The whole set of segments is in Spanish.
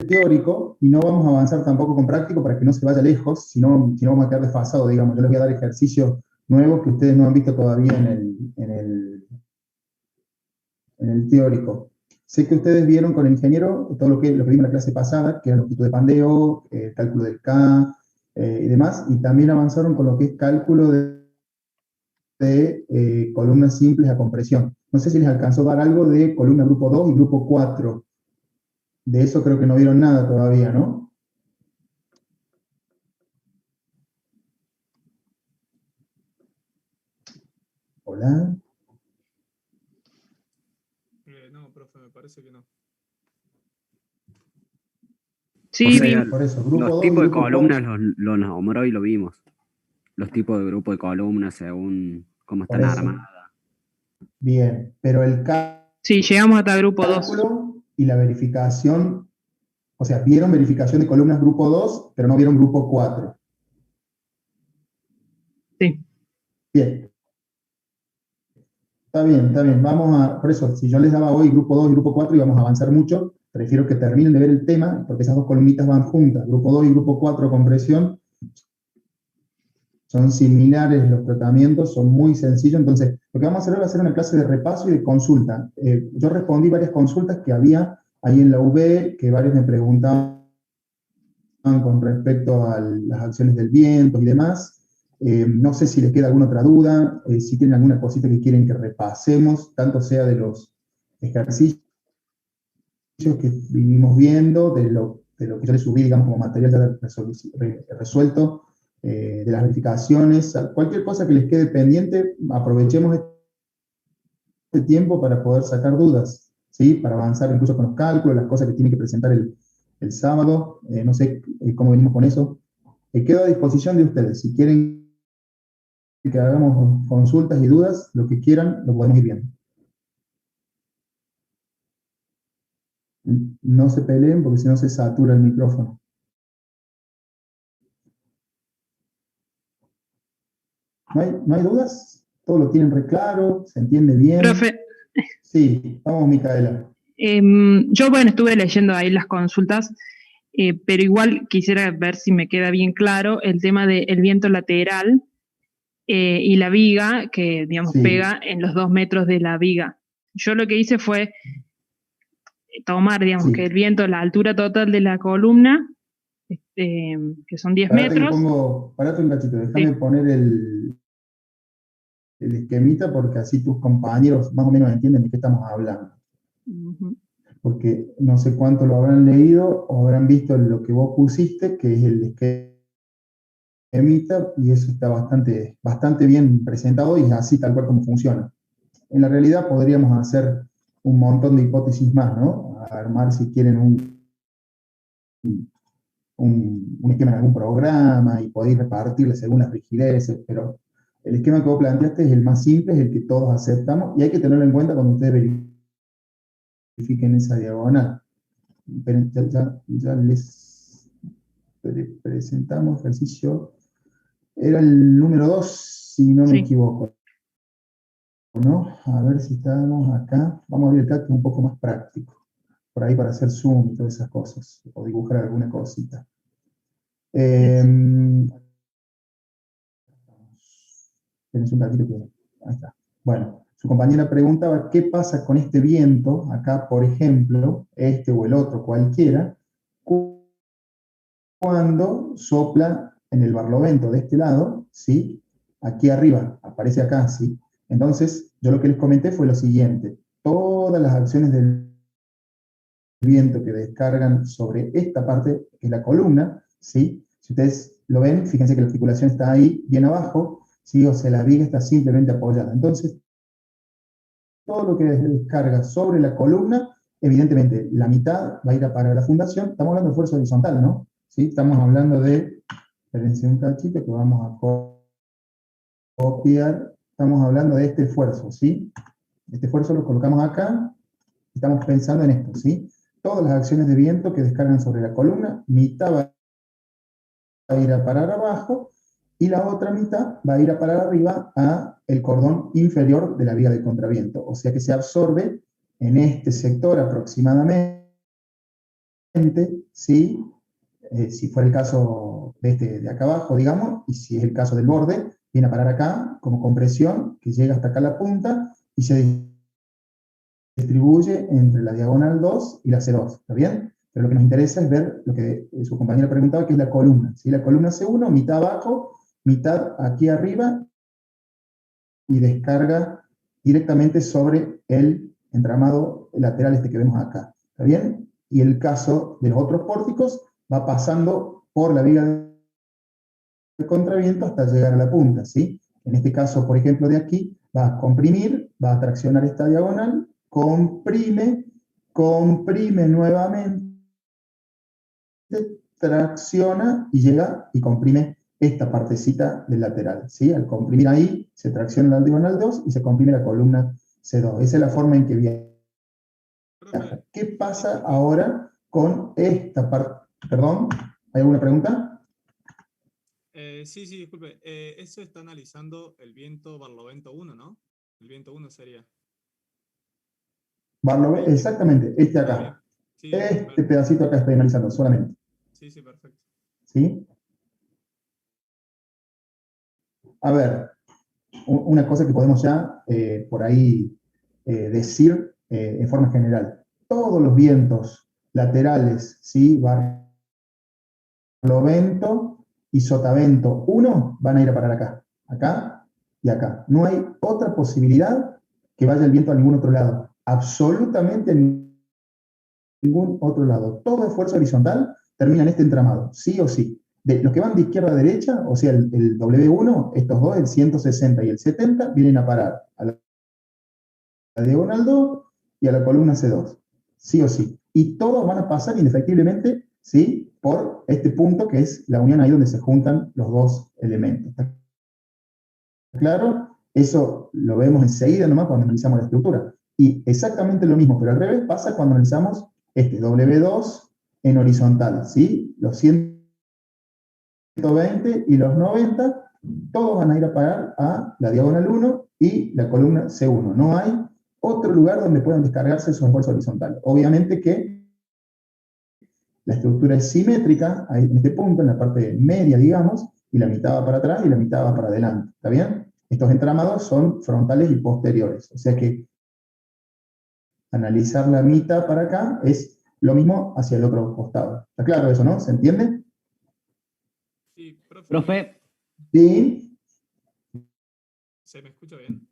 teórico y no vamos a avanzar tampoco con práctico para que no se vaya lejos, si no vamos a quedar desfasados, digamos. Yo les voy a dar ejercicios nuevos que ustedes no han visto todavía en el teórico. Sé que ustedes vieron con el ingeniero todo lo que vimos en la clase pasada, que era longitud de pandeo, cálculo del K y demás, y también avanzaron con lo que es cálculo de columnas simples a compresión. No sé si les alcanzó a dar algo de columna grupo 2 y grupo 4. De eso creo que no vieron nada todavía, ¿no? Hola. No, profe, me parece que no. Sí, o sea, por eso, grupo los 2 tipos y de grupo columnas 4. los nombró y lo vimos. Los tipos de grupo de columnas según cómo Por están eso. armadas. Bien, pero el Sí, llegamos hasta grupo 2. cálculo y la verificación, o sea, vieron verificación de columnas grupo 2, pero no vieron grupo 4. Sí. Bien. Está bien, está bien. Por eso, si yo les daba hoy grupo 2 y grupo 4 íbamos a avanzar mucho, prefiero que terminen de ver el tema, porque esas dos columnitas van juntas. Grupo 2 y grupo 4 compresión son similares los tratamientos, son muy sencillos. Entonces, lo que vamos a hacer hoy va a ser una clase de repaso y de consulta. Yo respondí varias consultas que había ahí en la UB, que varios me preguntaban con respecto a las acciones del viento y demás. No sé si les queda alguna otra duda, si tienen alguna cosita que quieren que repasemos, tanto sea de los ejercicios que vinimos viendo, de lo que yo les subí, digamos, como material ya resuelto, de las verificaciones, cualquier cosa que les quede pendiente, aprovechemos este tiempo para poder sacar dudas, ¿sí? Para avanzar incluso con los cálculos, las cosas que tienen que presentar el sábado, no sé cómo venimos con eso. Quedo a disposición de ustedes, si quieren que hagamos consultas y dudas, lo que quieran, lo podemos ir viendo. No se peleen porque si no se satura el micrófono. ¿No hay dudas? ¿Todo lo tienen re claro? ¿Se entiende bien? Profe. Sí, vamos, Micaela. Yo, bueno, estuve leyendo ahí las consultas, pero igual quisiera ver si me queda bien claro el tema del viento lateral y la viga, que, digamos, Sí. pega en los 2 metros de la viga. Yo lo que hice fue tomar, digamos, Sí. que el viento, la altura total de la columna, que son 10 metros. Parate un cachito, déjame poner el esquemita porque así tus compañeros más o menos entienden de qué estamos hablando. Porque no sé cuánto lo habrán leído o habrán visto lo que vos pusiste, que es el esquemita, y eso está bastante bien presentado y es así tal cual como funciona. En la realidad podríamos hacer un montón de hipótesis más, ¿no? Armar, si quieren, un esquema en algún programa y podéis repartirle según las rigideces, pero el esquema que vos planteaste es el más simple, es el que todos aceptamos y hay que tenerlo en cuenta cuando ustedes verifiquen esa diagonal. Pero ya les presentamos ejercicio. Era el número 2, si no me equivoco. ¿No? A ver si estamos acá. Vamos a abrir el chat que es un poco más práctico. Por ahí para hacer zoom y todas esas cosas. O dibujar alguna cosita. Tenés un ratito que... Ahí está. Bueno, su compañera preguntaba qué pasa con este viento, acá por ejemplo, este o el otro, cualquiera, cuando sopla en el barlovento de este lado, ¿sí? Aquí arriba, aparece acá, ¿sí? Entonces, yo lo que les comenté fue lo siguiente. Todas las acciones del viento que descargan sobre esta parte, que es la columna, ¿sí? Si ustedes lo ven, fíjense que la articulación está ahí, bien abajo, ¿sí? O sea, la viga está simplemente apoyada. Entonces, todo lo que descarga sobre la columna, evidentemente, la mitad va a ir a parar a la fundación. Estamos hablando de fuerza horizontal, ¿no? ¿Sí? Estamos hablando de, espérense un cachito que vamos a copiar. Estamos hablando de este esfuerzo, ¿sí? Este esfuerzo lo colocamos acá. Estamos pensando en esto, ¿sí? Todas las acciones de viento que descargan sobre la columna, mitad va a ir a parar abajo y la otra mitad va a ir a parar arriba a el cordón inferior de la viga de contraviento. O sea que se absorbe en este sector aproximadamente ¿sí? Si fuera el caso de acá abajo, digamos, y si es el caso del borde, viene a parar acá como compresión, que llega hasta acá a la punta, y se distribuye entre la diagonal 2 y la C2, ¿está bien? Pero lo que nos interesa es ver lo que su compañera preguntaba, que es la columna, ¿sí? La columna C1, mitad abajo, mitad aquí arriba, y descarga directamente sobre el entramado lateral este que vemos acá, ¿está bien? Y el caso de los otros pórticos va pasando por la viga de contraviento hasta llegar a la punta, ¿sí? En este caso, por ejemplo, de aquí, va a comprimir, va a traccionar esta diagonal, comprime, comprime nuevamente, tracciona y llega y comprime esta partecita del lateral, ¿sí? Al comprimir ahí, se tracciona la diagonal 2 y se comprime la columna C2. Esa es la forma en que viaja. Profe, ¿Qué pasa ahora con esta parte? Perdón, ¿hay alguna pregunta? sí, sí, disculpe. Eso está analizando el viento Barlovento 1, ¿no? El viento 1 sería. Exactamente, este Ah, bien. acá. Sí, Este pedacito acá estoy analizando solamente, sí, sí, perfecto. ¿sí? A ver, una cosa que podemos ya por ahí decir en forma general. Todos los vientos laterales, ¿sí? Barlovento y sotavento 1 van a ir a parar acá, acá y acá. No hay otra posibilidad que vaya el viento a ningún otro lado. Absolutamente ningún otro lado. Todo esfuerzo horizontal termina en este entramado, sí o sí. De los que van de izquierda a derecha, o sea, el W1, estos dos, el 160 y el 70, vienen a parar a la diagonal 2 y a la columna C2, sí o sí. Y todos van a pasar indefectiblemente, ¿sí? Por este punto que es la unión ahí donde se juntan los dos elementos. ¿Está claro? Eso lo vemos enseguida nomás cuando analizamos la estructura. Y exactamente lo mismo, pero al revés, pasa cuando analizamos este W2 en horizontal, ¿sí? Los 120 y los 90, todos van a ir a parar a la diagonal 1 y la columna C1. No hay otro lugar donde puedan descargarse esos esfuerzos horizontales. Obviamente que la estructura es simétrica, ahí en este punto, en la parte media, digamos, y la mitad va para atrás y la mitad va para adelante. ¿Está bien? Estos entramados son frontales y posteriores. O sea que analizar la mitad para acá es lo mismo hacia el otro costado. ¿Está claro eso, no? ¿Se entiende? Sí, profe, Profe, Sí. ¿se me escucha bien?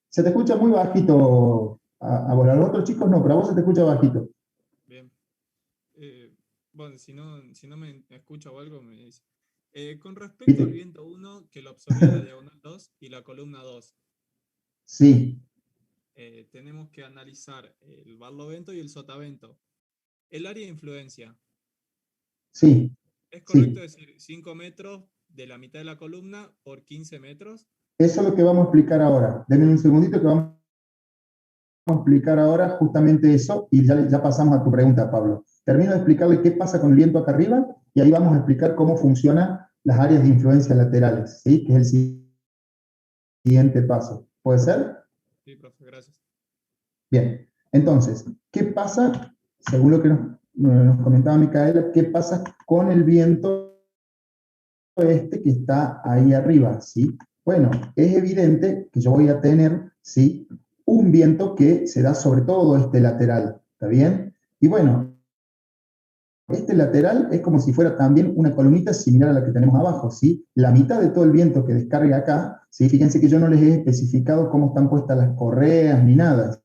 Se te escucha muy bajito a vos. A los otros chicos no, pero a vos se te escucha bajito. Bien. Bueno, si no me escucha o algo, me dice. Con respecto al ¿Viste? viento 1, que lo absorbía la diagonal 2 y la columna 2, Sí, tenemos que analizar el barlovento y el sotavento. El área de influencia. sí, ¿Es correcto sí. decir 5 metros de la mitad de la columna por 15 metros? Eso es lo que vamos a explicar ahora. Denme un segundito que vamos a explicar ahora justamente eso y ya pasamos a tu pregunta, Pablo. Termino de explicarle qué pasa con el viento acá arriba y ahí vamos a explicar cómo funcionan las áreas de influencia laterales, ¿sí? Que es el siguiente paso. ¿Puede ser? Sí, profe, gracias. Bien. Entonces, ¿qué pasa, según lo que nos comentaba Micaela, qué pasa con el viento este que está ahí arriba, ¿sí? Bueno, es evidente que yo voy a tener, ¿sí? Un viento que se da sobre todo este lateral, ¿está bien? Y bueno, este lateral es como si fuera también una columnita similar a la que tenemos abajo, ¿sí? La mitad de todo el viento que descarga acá, ¿sí? Fíjense que yo no les he especificado cómo están puestas las correas ni nada,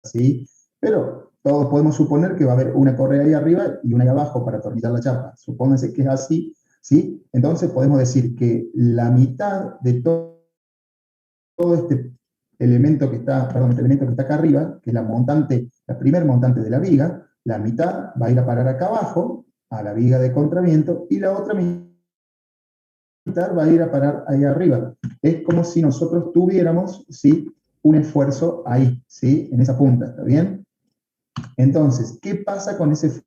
¿sí? Pero todos podemos suponer que va a haber una correa ahí arriba y una ahí abajo para atornillar la chapa. Supónganse que es así, ¿sí? Entonces podemos decir que la mitad de todo este elemento que está, perdón, este elemento que está acá arriba, que es la montante, la primer montante de la viga, la mitad va a ir a parar acá abajo, a la viga de contraviento, y la otra mitad va a ir a parar ahí arriba. Es como si nosotros tuviéramos, ¿sí? Un esfuerzo ahí, ¿sí? En esa punta, ¿está bien? Entonces, ¿qué pasa con ese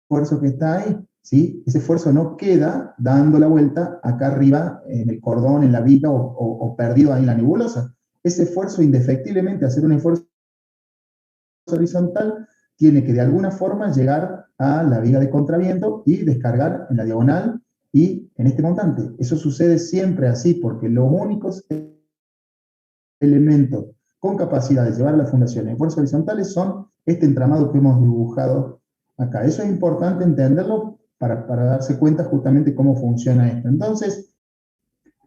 esfuerzo que está ahí? ¿Sí? Ese esfuerzo no queda dando la vuelta acá arriba en el cordón, en la viga o perdido ahí en la nebulosa. Ese esfuerzo, indefectiblemente, hacer un esfuerzo horizontal tiene que de alguna forma llegar a la viga de contraviento y descargar en la diagonal y en este montante. Eso sucede siempre así, porque los únicos elementos con capacidad de llevar a la fundación en fuerzas horizontales son este entramado que hemos dibujado acá. Eso es importante entenderlo para darse cuenta justamente cómo funciona esto. Entonces,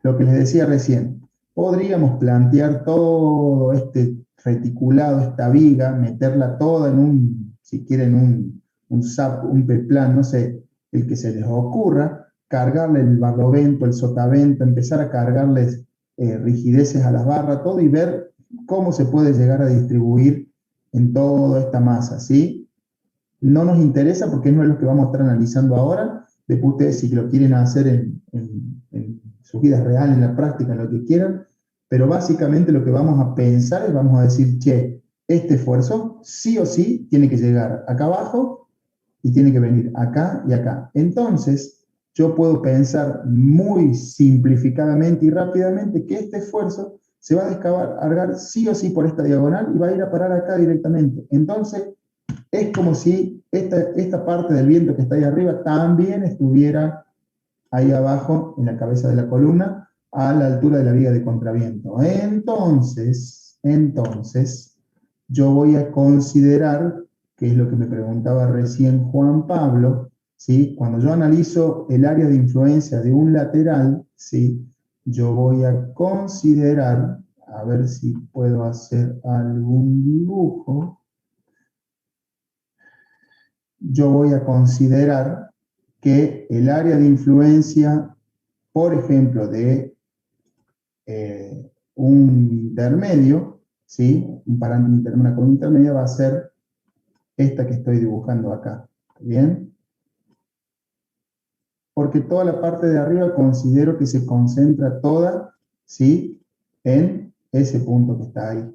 lo que les decía recién, podríamos plantear todo este reticulado, esta viga, meterla toda en un, si quieren, un SAP, un P-plan, no sé, el que se les ocurra, cargarle el barlovento, el sotavento, empezar a cargarles rigideces a las barras, todo, y ver cómo se puede llegar a distribuir en toda esta masa, ¿sí? No nos interesa porque no es lo que vamos a estar analizando ahora. Después ustedes, si lo quieren hacer en sus vidas reales, en la práctica, en lo que quieran, pero básicamente lo que vamos a pensar es, vamos a decir, che, este esfuerzo sí o sí tiene que llegar acá abajo y tiene que venir acá y acá. Entonces, yo puedo pensar muy simplificadamente y rápidamente que este esfuerzo se va a descargar sí o sí por esta diagonal y va a ir a parar acá directamente. Entonces, es como si esta parte del viento que está ahí arriba también estuviera ahí abajo en la cabeza de la columna a la altura de la viga de contraviento. Entonces, yo voy a considerar, que es lo que me preguntaba recién Juan Pablo, ¿sí? Cuando yo analizo el área de influencia de un lateral, ¿sí? Yo voy a considerar, a ver si puedo hacer algún dibujo, yo voy a considerar que el área de influencia, por ejemplo, de un intermedio, ¿sí? Un parámetro, una columna intermedia va a ser esta que estoy dibujando acá, ¿bien? Porque toda la parte de arriba considero que se concentra toda, ¿sí? En ese punto que está ahí.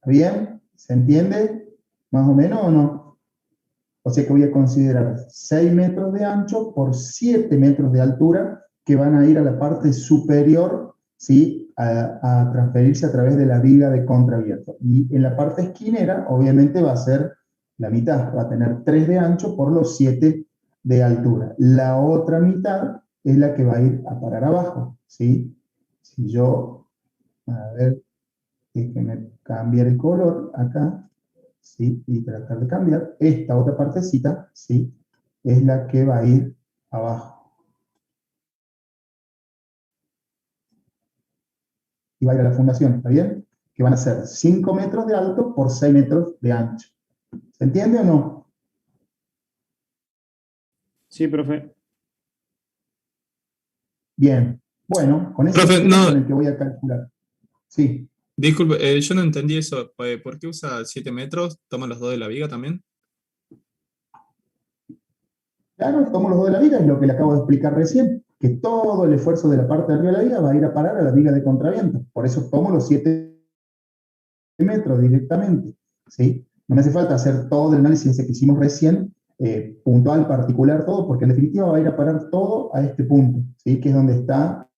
¿Bien? ¿Se entiende? ¿Más o menos o no? O sea que voy a considerar 6 metros de ancho por 7 metros de altura que van a ir a la parte superior, ¿sí? A transferirse a través de la viga de contraabierto. Y en la parte esquinera, obviamente, va a ser la mitad, va a tener 3 de ancho por los 7 de altura. La otra mitad es la que va a ir a parar abajo, ¿sí? Si yo, a ver, déjenme cambiar el color acá, ¿sí? Y tratar de cambiar. Esta otra partecita, ¿sí? Es la que va a ir abajo. Y va a ir a la fundación, ¿está bien? Que van a ser 5 metros de alto por 6 metros de ancho. ¿Se entiende o no? Sí, profe. Bien. Bueno, con ese Profe, esquema no, con el que voy a calcular. Sí. disculpe, yo no entendí eso. ¿Por qué usa 7 metros? ¿Toma los dos de la viga también? Claro, tomo los dos de la viga, es lo que le acabo de explicar recién, que todo el esfuerzo de la parte de arriba de la viga va a ir a parar a la viga de contraviento. Por eso tomo los 7 metros directamente, ¿sí? No me hace falta hacer todo el análisis ese que hicimos recién, puntual, particular, todo, porque en definitiva va a ir a parar todo a este punto, ¿sí? Que es donde está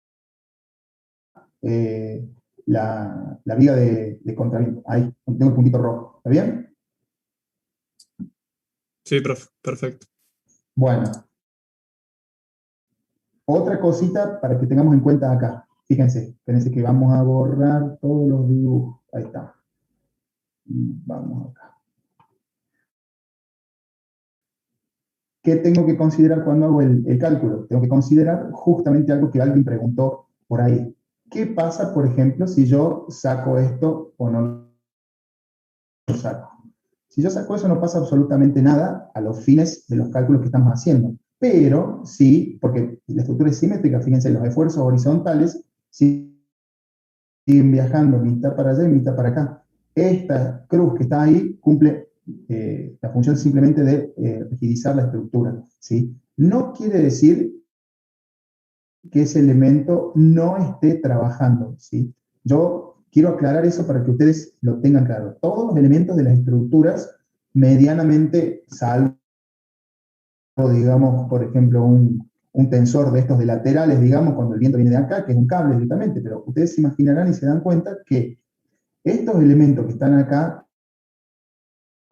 la viga de contraviento. Ahí, donde tengo el puntito rojo. ¿Está bien? Sí, profe, perfecto. Bueno. Otra cosita para que tengamos en cuenta acá. Fíjense que vamos a borrar todos los dibujos. Ahí está. Vamos acá. ¿Qué tengo que considerar cuando hago el cálculo? Tengo que considerar justamente algo que alguien preguntó por ahí. ¿Qué pasa, por ejemplo, si yo saco esto o no lo saco? Si yo saco eso no pasa absolutamente nada a los fines de los cálculos que estamos haciendo. Pero sí, porque la estructura es simétrica, fíjense, los esfuerzos horizontales siguen viajando mitad para allá y mitad para acá. Esta cruz que está ahí cumple la función simplemente de rigidizar la estructura, ¿sí? No quiere decir que ese elemento no esté trabajando, ¿sí? Yo quiero aclarar eso para que ustedes lo tengan claro. Todos los elementos de las estructuras medianamente, salvo, digamos, por ejemplo, un tensor de estos de laterales, digamos, cuando el viento viene de acá, que es un cable directamente, pero ustedes se imaginarán y se dan cuenta que estos elementos que están acá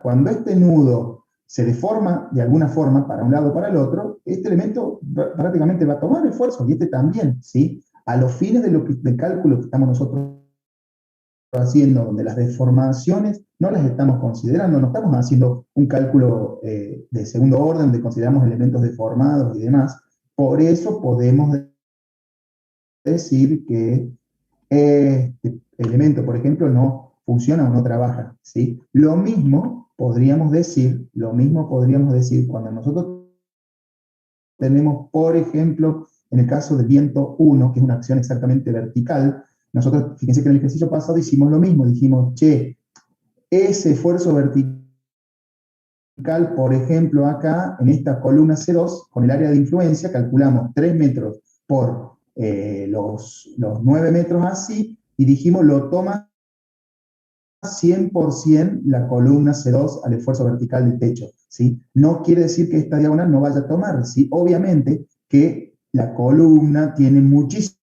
cuando este nudo se deforma de alguna forma para un lado o para el otro, este elemento prácticamente va a tomar esfuerzo, y este también, ¿sí? A los fines del cálculo que estamos nosotros haciendo, donde las deformaciones no las estamos considerando, no estamos haciendo un cálculo de segundo orden, donde consideramos elementos deformados y demás. Por eso podemos decir que este elemento, por ejemplo, no funciona o no trabaja, ¿sí? Lo mismo podríamos decir cuando nosotros tenemos, por ejemplo, en el caso del viento 1, que es una acción exactamente vertical, nosotros, fíjense que en el ejercicio pasado hicimos lo mismo, dijimos, che, ese esfuerzo vertical, por ejemplo, acá, en esta columna C2, con el área de influencia, calculamos 3 metros por los 9 metros así, y dijimos, lo toma 100% la columna C2 al esfuerzo vertical del techo, ¿sí? No quiere decir que esta diagonal no vaya a tomar, ¿sí? Obviamente que la columna tiene muchísima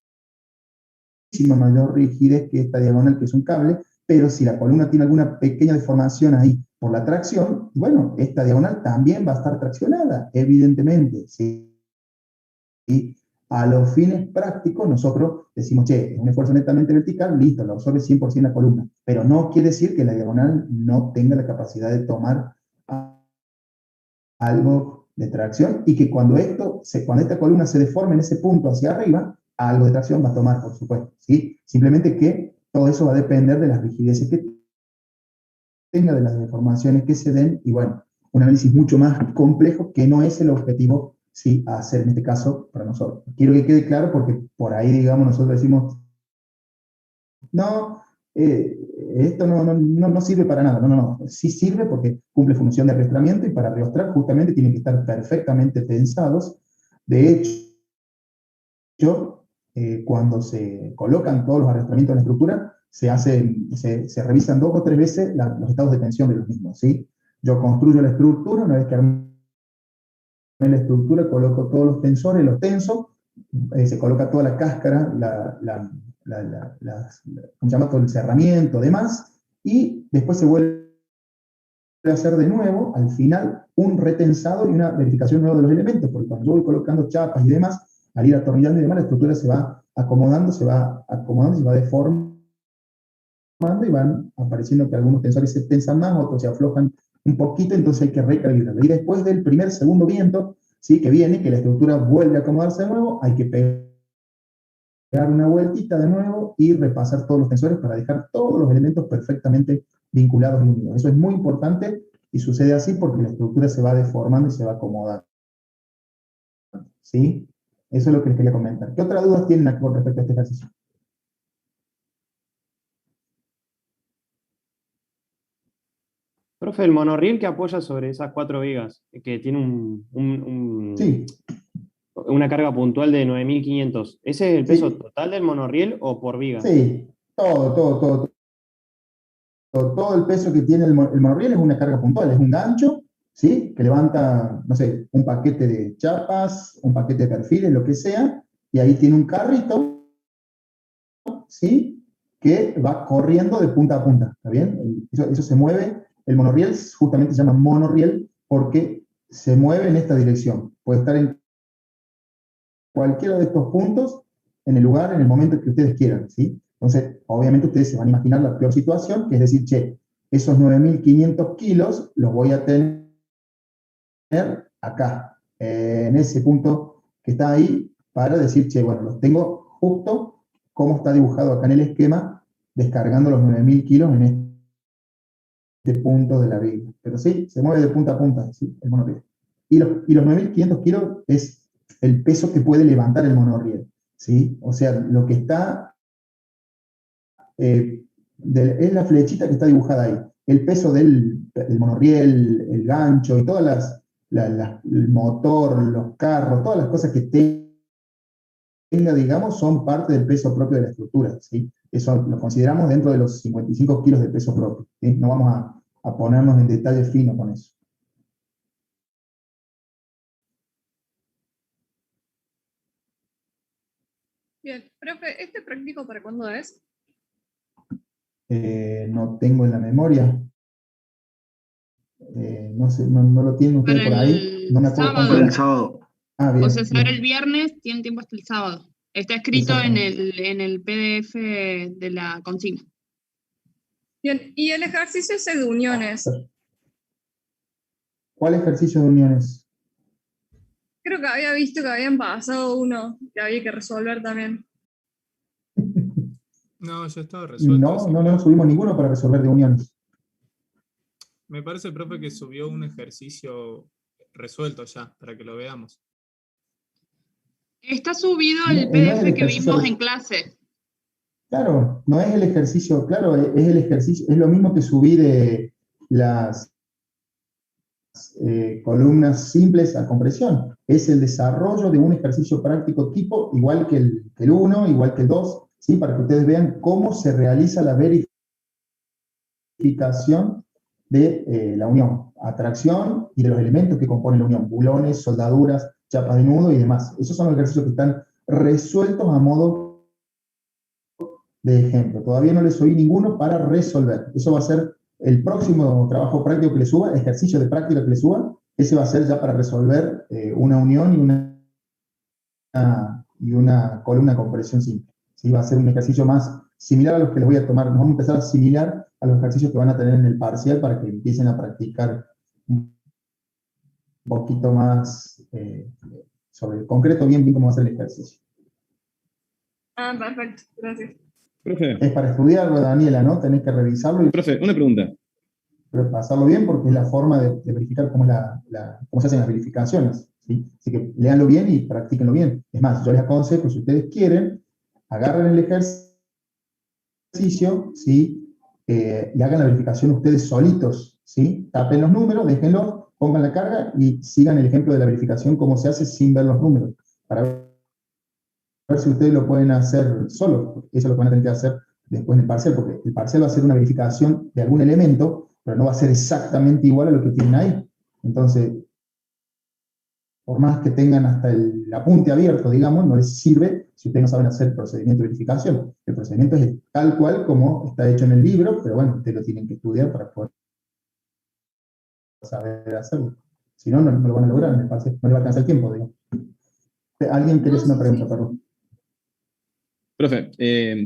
mayor rigidez que esta diagonal, que es un cable, pero si la columna tiene alguna pequeña deformación ahí por la tracción, bueno, esta diagonal también va a estar traccionada, evidentemente, ¿sí? Y a los fines prácticos, nosotros decimos, che, es un esfuerzo netamente vertical, listo, lo absorbe 100% la columna, pero no quiere decir que la diagonal no tenga la capacidad de tomar algo de tracción, y que cuando esta columna se deforme en ese punto hacia arriba, algo de tracción va a tomar, por supuesto, ¿sí? Simplemente que todo eso va a depender de las rigideces que tenga, de las deformaciones que se den, y bueno, un análisis mucho más complejo que no es el objetivo, sí, a hacer en este caso para nosotros. Quiero que quede claro porque por ahí, digamos, nosotros decimos, no, esto no sirve para nada. No. Sí sirve porque cumple función de arrastramiento, y para arrastrar justamente tienen que estar perfectamente pensados. De hecho, cuando se colocan todos los arrastramientos en la estructura, se revisan 2 o 3 veces los estados de tensión de los mismos, ¿sí? Yo construyo la estructura, una vez que armé la estructura, coloco todos los tensores, los tenso, se coloca toda la cáscara, ¿cómo se llama? Todo el cerramiento, demás, y después se vuelve a hacer de nuevo, al final, un retensado y una verificación nueva de los elementos, porque cuando yo voy colocando chapas y demás, al ir atornillando y demás, la estructura se va acomodando, se va deformando, y van apareciendo que algunos tensores se tensan más, otros se aflojan un poquito, entonces hay que recalibrarlo. Y después del segundo viento, ¿sí? Que viene, que la estructura vuelve a acomodarse de nuevo, hay que pegar una vueltita de nuevo y repasar todos los tensores para dejar todos los elementos perfectamente vinculados y unidos. Eso es muy importante, y sucede así porque la estructura se va deformando y se va acomodando, ¿sí? Eso es lo que les quería comentar. ¿Qué otras dudas tienen con respecto a este ejercicio? Profe, el monorriel que apoya sobre esas 4 vigas, que tiene Sí, una carga puntual de 9.500, ¿ese es el peso sí, total del monorriel o por viga? sí, todo el peso que tiene el monorriel es una carga puntual, es un gancho, ¿sí? Que levanta, no sé, un paquete de chapas, un paquete de perfiles, lo que sea, y ahí tiene un carrito, ¿sí? Que va corriendo de punta a punta, ¿está bien? Eso se mueve, el monorriel justamente se llama monorriel porque se mueve en esta dirección, puede estar en cualquiera de estos puntos, en el lugar, en el momento que ustedes quieran, ¿sí? Entonces, obviamente ustedes se van a imaginar la peor situación, que es decir, che, esos 9.500 kilos los voy a tener acá, en ese punto que está ahí, para decir, che, bueno, los tengo justo como está dibujado acá en el esquema, descargando los 9.000 kilos en este punto de la viga. Pero sí, se mueve de punta a punta, ¿sí? El monorriel. Y los 9.500 kilos es el peso que puede levantar el monorriel, ¿sí? O sea, lo que está, es la flechita que está dibujada ahí. El peso del monorriel, el gancho y todas el motor, los carros, todas las cosas que tenga, digamos, son parte del peso propio de la estructura, ¿sí? Eso lo consideramos dentro de los 55 kilos de peso propio, ¿sí? No vamos a ponernos en detalle fino con eso. Bien, profe, ¿este práctico para cuándo es? No tengo en la memoria. No sé, no lo tienen ustedes Para por ahí. el No me acuerdo sábado. cuánto Para el era. sábado. Ah, bien, O sea, se abre el bien. viernes, tienen tiempo hasta el sábado. Está escrito Exactamente. en el PDF de la consigna. Bien, y el ejercicio ese de uniones. ¿Cuál ejercicio de uniones? Creo que había visto que habían pasado uno que había que resolver también. No, ya estaba resuelto No, ese, no creo. subimos ninguno para resolver de uniones. Me parece, profe, que subió un ejercicio resuelto ya, para que lo veamos. Está subido No, el no es el PDF que ejercicio. vimos en clase. Claro, no es el ejercicio, claro, es el ejercicio, es lo mismo que subir las columnas simples a compresión. Es el desarrollo de un ejercicio práctico tipo, igual que el 1, igual que el 2, ¿sí? Para que ustedes vean cómo se realiza la verificación de la unión, atracción y de los elementos que componen la unión, bulones, soldaduras, chapas de nudo y demás. Esos son los ejercicios que están resueltos a modo de ejemplo. Todavía no les oí ninguno para resolver. Eso va a ser el próximo trabajo práctico que les suba, ejercicio de práctica que les suba. Ese va a ser ya para resolver una unión y una columna con compresión simple. ¿Sí? Va a ser un ejercicio más similar a los que les voy a tomar. Nos vamos a empezar a asimilar a los ejercicios que van a tener en el parcial para que empiecen a practicar un poquito más sobre el concreto, bien cómo va a ser el ejercicio. Ah, perfecto, gracias. Profe, Es para estudiarlo, Daniela, ¿no? Tenés que revisarlo y profe, una pregunta. pasarlo bien porque es la forma de verificar cómo se hacen las verificaciones, ¿sí? Así que léanlo bien y practíquenlo bien. Es más, yo les aconsejo, si ustedes quieren, agarren el ejercicio, ¿sí? Y hagan la verificación ustedes solitos, ¿sí? Tapen los números, déjenlos, pongan la carga y sigan el ejemplo de la verificación, cómo se hace sin ver los números, para ver si ustedes lo pueden hacer solos. Eso es lo que van a tener que hacer después en el parcial, porque el parcial va a ser una verificación de algún elemento, pero no va a ser exactamente igual a lo que tienen ahí. Entonces, por más que tengan hasta el apunte abierto, digamos, no les sirve si ustedes no saben hacer el procedimiento de verificación. El procedimiento es tal cual como está hecho en el libro, pero bueno, ustedes lo tienen que estudiar para poder saber hacerlo. Si no, no lo van a lograr en el parcial, no les va a alcanzar el tiempo, digamos. ¿Alguien quiere hacer una pregunta, perdón? Profe,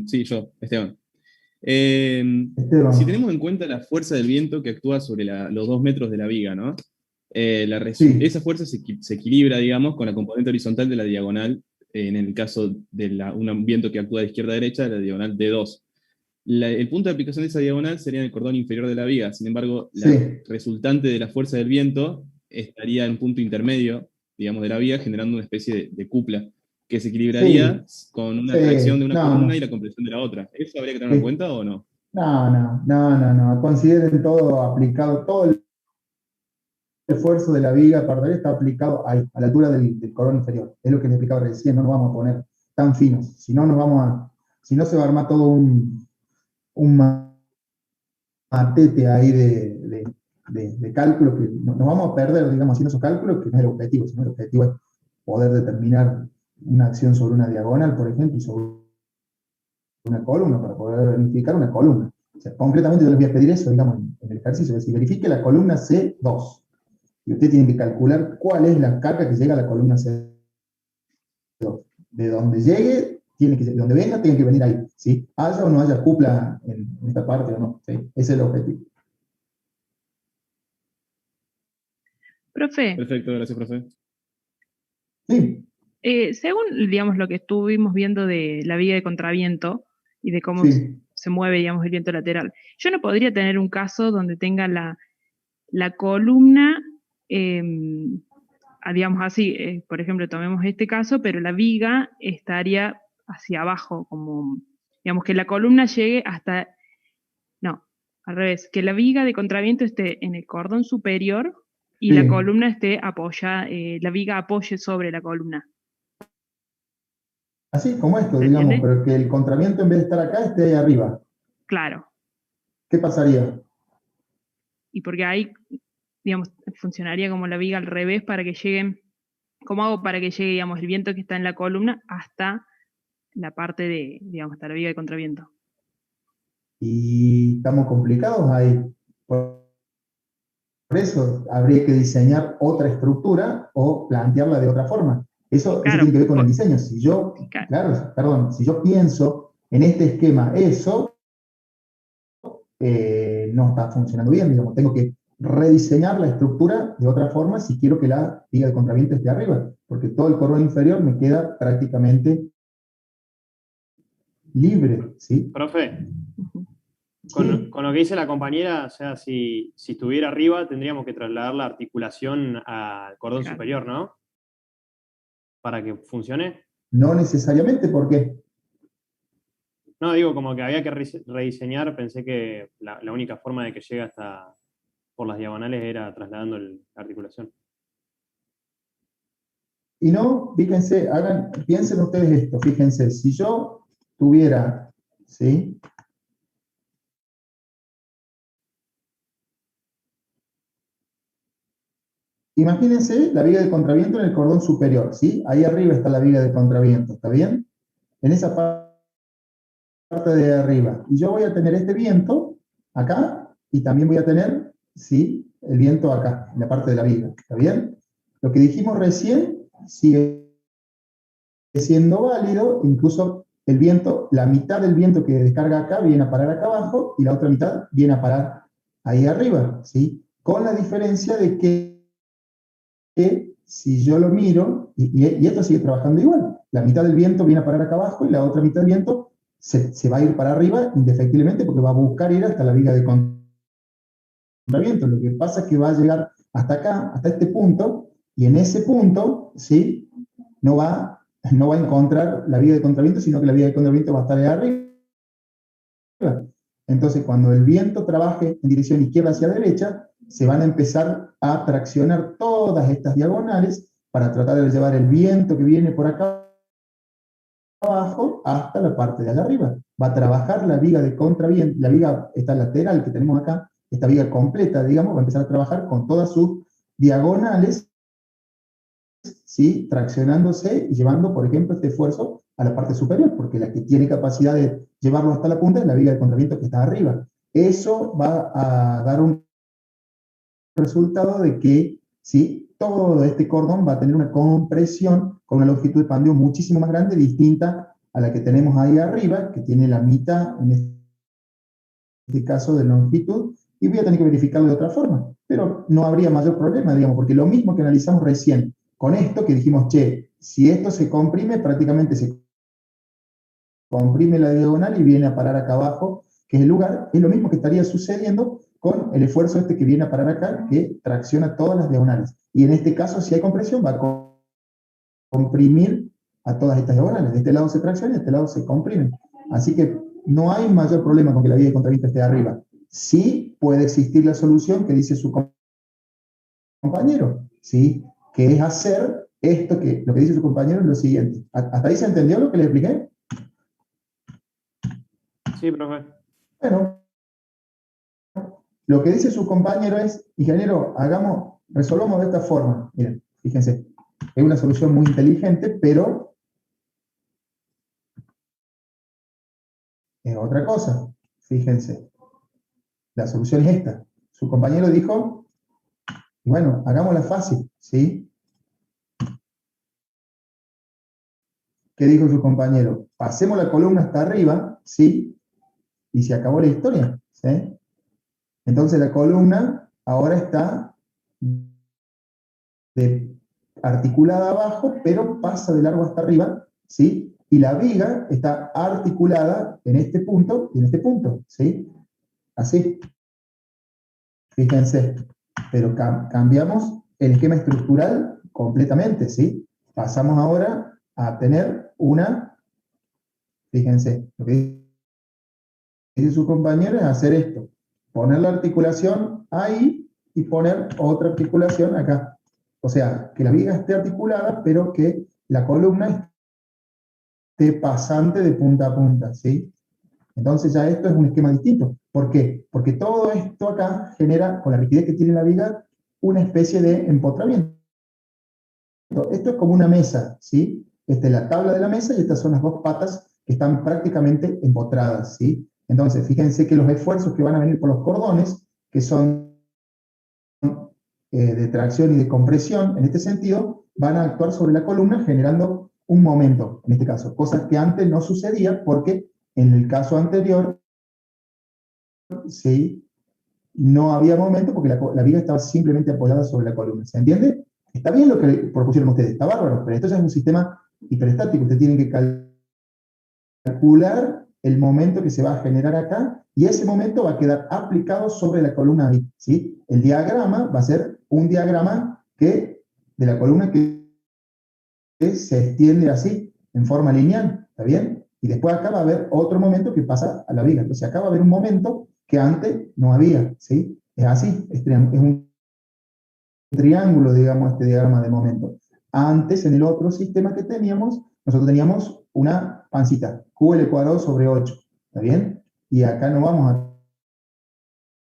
sí, yo, Esteban. Esteban. Si tenemos en cuenta la fuerza del viento que actúa sobre los 2 metros de la viga, ¿no? Sí. Esa fuerza se equilibra, digamos, con la componente horizontal de la diagonal, en el caso de un viento que actúa de izquierda a derecha, la diagonal D2. El punto de aplicación de esa diagonal sería en el cordón inferior de la viga. Sin embargo, la Sí. resultante de la fuerza del viento estaría en un punto intermedio, digamos, de la viga, generando una especie de cupla que se equilibraría con una tracción de una columna y la compresión de la otra. ¿Eso habría que tenerlo en cuenta o no? No. Consideren todo aplicado, todo el esfuerzo de la viga para está aplicado ahí, a la altura del cordón inferior. Es lo que les explicaba recién, no nos vamos a poner tan finos. Si no, si no se va a armar todo un matete ahí de cálculo que nos vamos a perder, digamos, haciendo esos cálculos, que no es el objetivo, sino el objetivo es poder determinar una acción sobre una diagonal, por ejemplo, y sobre una columna, para poder verificar una columna. O sea, concretamente yo les voy a pedir eso, digamos, en el ejercicio, es decir, verifique la columna C2. Y usted tiene que calcular cuál es la carga que llega a la columna C2. De donde llegue, de donde venga, tiene que venir ahí, ¿sí? Haya o no haya cupla en esta parte o no, ¿sí? Ese es el objetivo. Profe. Perfecto, gracias, profe. Sí. Según, digamos, lo que estuvimos viendo de la viga de contraviento y de cómo se mueve, digamos, el viento lateral, yo no podría tener un caso donde tenga la columna, digamos así, por ejemplo, tomemos este caso, pero la viga estaría hacia abajo, como, digamos, que la columna llegue hasta, no, al revés, que la viga de contraviento esté en el cordón superior y la columna esté apoyada, la viga apoye sobre la columna. Así como esto, digamos, pero que el contraviento en vez de estar acá esté ahí arriba. Claro. ¿Qué pasaría? Y porque ahí, digamos, funcionaría como la viga al revés para que lleguen, ¿cómo hago para que llegue, digamos, el viento que está en la columna hasta la parte de, digamos, hasta la viga de contraviento? Y estamos complicados ahí. por eso habría que diseñar otra estructura o plantearla de otra forma. Eso Claro, tiene que ver con el diseño. Si yo, claro. si yo pienso en este esquema eso, no está funcionando bien, digamos. Tengo que rediseñar la estructura de otra forma si quiero que la viga de contraviento esté arriba, porque todo el cordón inferior me queda prácticamente libre, ¿sí? Profe, Sí. con lo que dice la compañera, o sea, si estuviera arriba, tendríamos que trasladar la articulación al cordón Claro. superior, ¿no? Para que funcione. No necesariamente, porque No, digo, como que había que rediseñar, pensé que la única forma de que llegue hasta por las diagonales era trasladando la articulación. y no, fíjense, piensen ustedes esto, fíjense, si yo tuviera, ¿sí? Imagínense la viga de contraviento en el cordón superior, ¿sí? Ahí arriba está la viga de contraviento, ¿está bien? En esa parte de arriba. Y yo voy a tener este viento acá y también voy a tener, ¿sí? El viento acá, en la parte de la viga, ¿está bien? Lo que dijimos recién sigue siendo válido, incluso el viento, la mitad del viento que descarga acá viene a parar acá abajo y la otra mitad viene a parar ahí arriba, ¿sí? Con la diferencia de que si yo lo miro, y esto sigue trabajando igual, la mitad del viento viene a parar acá abajo y la otra mitad del viento se va a ir para arriba indefectiblemente porque va a buscar ir hasta la viga de contraviento. Lo que pasa es que va a llegar hasta acá, hasta este punto, y en ese punto, ¿sí? No va a encontrar la viga de contraviento, sino que la viga de contraviento va a estar ahí arriba. Entonces, cuando el viento trabaje en dirección izquierda hacia derecha, se van a empezar a traccionar todas estas diagonales para tratar de llevar el viento que viene por acá abajo hasta la parte de allá arriba. Va a trabajar la viga de contraviento, la viga esta lateral que tenemos acá, esta viga completa, digamos, va a empezar a trabajar con todas sus diagonales, ¿sí? Traccionándose y llevando, por ejemplo, este esfuerzo a la parte superior, porque la que tiene capacidad de llevarlo hasta la punta es la viga de contraviento que está arriba. Eso va a dar un resultado de que, ¿sí? Todo este cordón va a tener una compresión con una longitud de pandeo muchísimo más grande, distinta a la que tenemos ahí arriba, que tiene la mitad, en este caso, de longitud, y voy a tener que verificarlo de otra forma. Pero no habría mayor problema, digamos, porque lo mismo que analizamos recién con esto, que dijimos, che, si esto se comprime, prácticamente se comprime la diagonal y viene a parar acá abajo, que es el lugar, es lo mismo que estaría sucediendo con el esfuerzo este que viene a parar acá, que tracciona todas las diagonales. Y en este caso, si hay compresión, va a comprimir a todas estas diagonales. De este lado se tracciona y de este lado se comprime. Así que no hay mayor problema con que la viga de contraviento esté arriba. Sí puede existir la solución que dice su compañero, ¿sí? Que es hacer esto que, lo que dice su compañero es lo siguiente. ¿Hasta ahí se entendió lo que les expliqué? Sí, profe. Bueno, lo que dice su compañero es, ingeniero, resolvamos de esta forma. Miren, fíjense, es una solución muy inteligente, pero es otra cosa. Fíjense, la solución es esta. Su compañero dijo, bueno, hagámosla fácil, ¿sí? ¿Qué dijo su compañero? Pasemos la columna hasta arriba, ¿sí? Y se acabó la historia, ¿sí? Entonces la columna ahora está articulada abajo, pero pasa de largo hasta arriba, ¿sí? Y la viga está articulada en este punto y en este punto, ¿sí? Así. Fíjense. Pero cambiamos el esquema estructural completamente, ¿sí? Pasamos ahora a tener fíjense, lo que dice su compañero es hacer esto. Poner la articulación ahí y poner otra articulación acá. O sea, que la viga esté articulada, pero que la columna esté pasante de punta a punta, ¿sí? Entonces ya esto es un esquema distinto. ¿Por qué? Porque todo esto acá genera, con la rigidez que tiene la viga, una especie de empotramiento. Esto es como una mesa, ¿sí? Esta es la tabla de la mesa y estas son las dos patas que están prácticamente empotradas, ¿sí? Entonces, fíjense que los esfuerzos que van a venir por los cordones, que son de tracción y de compresión, en este sentido, van a actuar sobre la columna generando un momento, en este caso, cosa que antes no sucedía porque en el caso anterior, ¿sí?, no había momento porque la viga estaba simplemente apoyada sobre la columna. ¿Se entiende? Está bien lo que propusieron ustedes, está bárbaro, pero esto ya es un sistema hiperestático. Ustedes tienen que calcular el momento que se va a generar acá y ese momento va a quedar aplicado sobre la columna ahí, ¿sí? El diagrama va a ser un diagrama de la columna que se extiende así, en forma lineal, ¿está bien? Y después acá va a haber otro momento que pasa a la viga. Entonces acá va a haber un momento que antes no había, ¿sí? Es así, es un triángulo, digamos, este diagrama de momento. Antes, en el otro sistema que teníamos, nosotros teníamos una pancita, QL² sobre 8, ¿está bien? Y acá no vamos a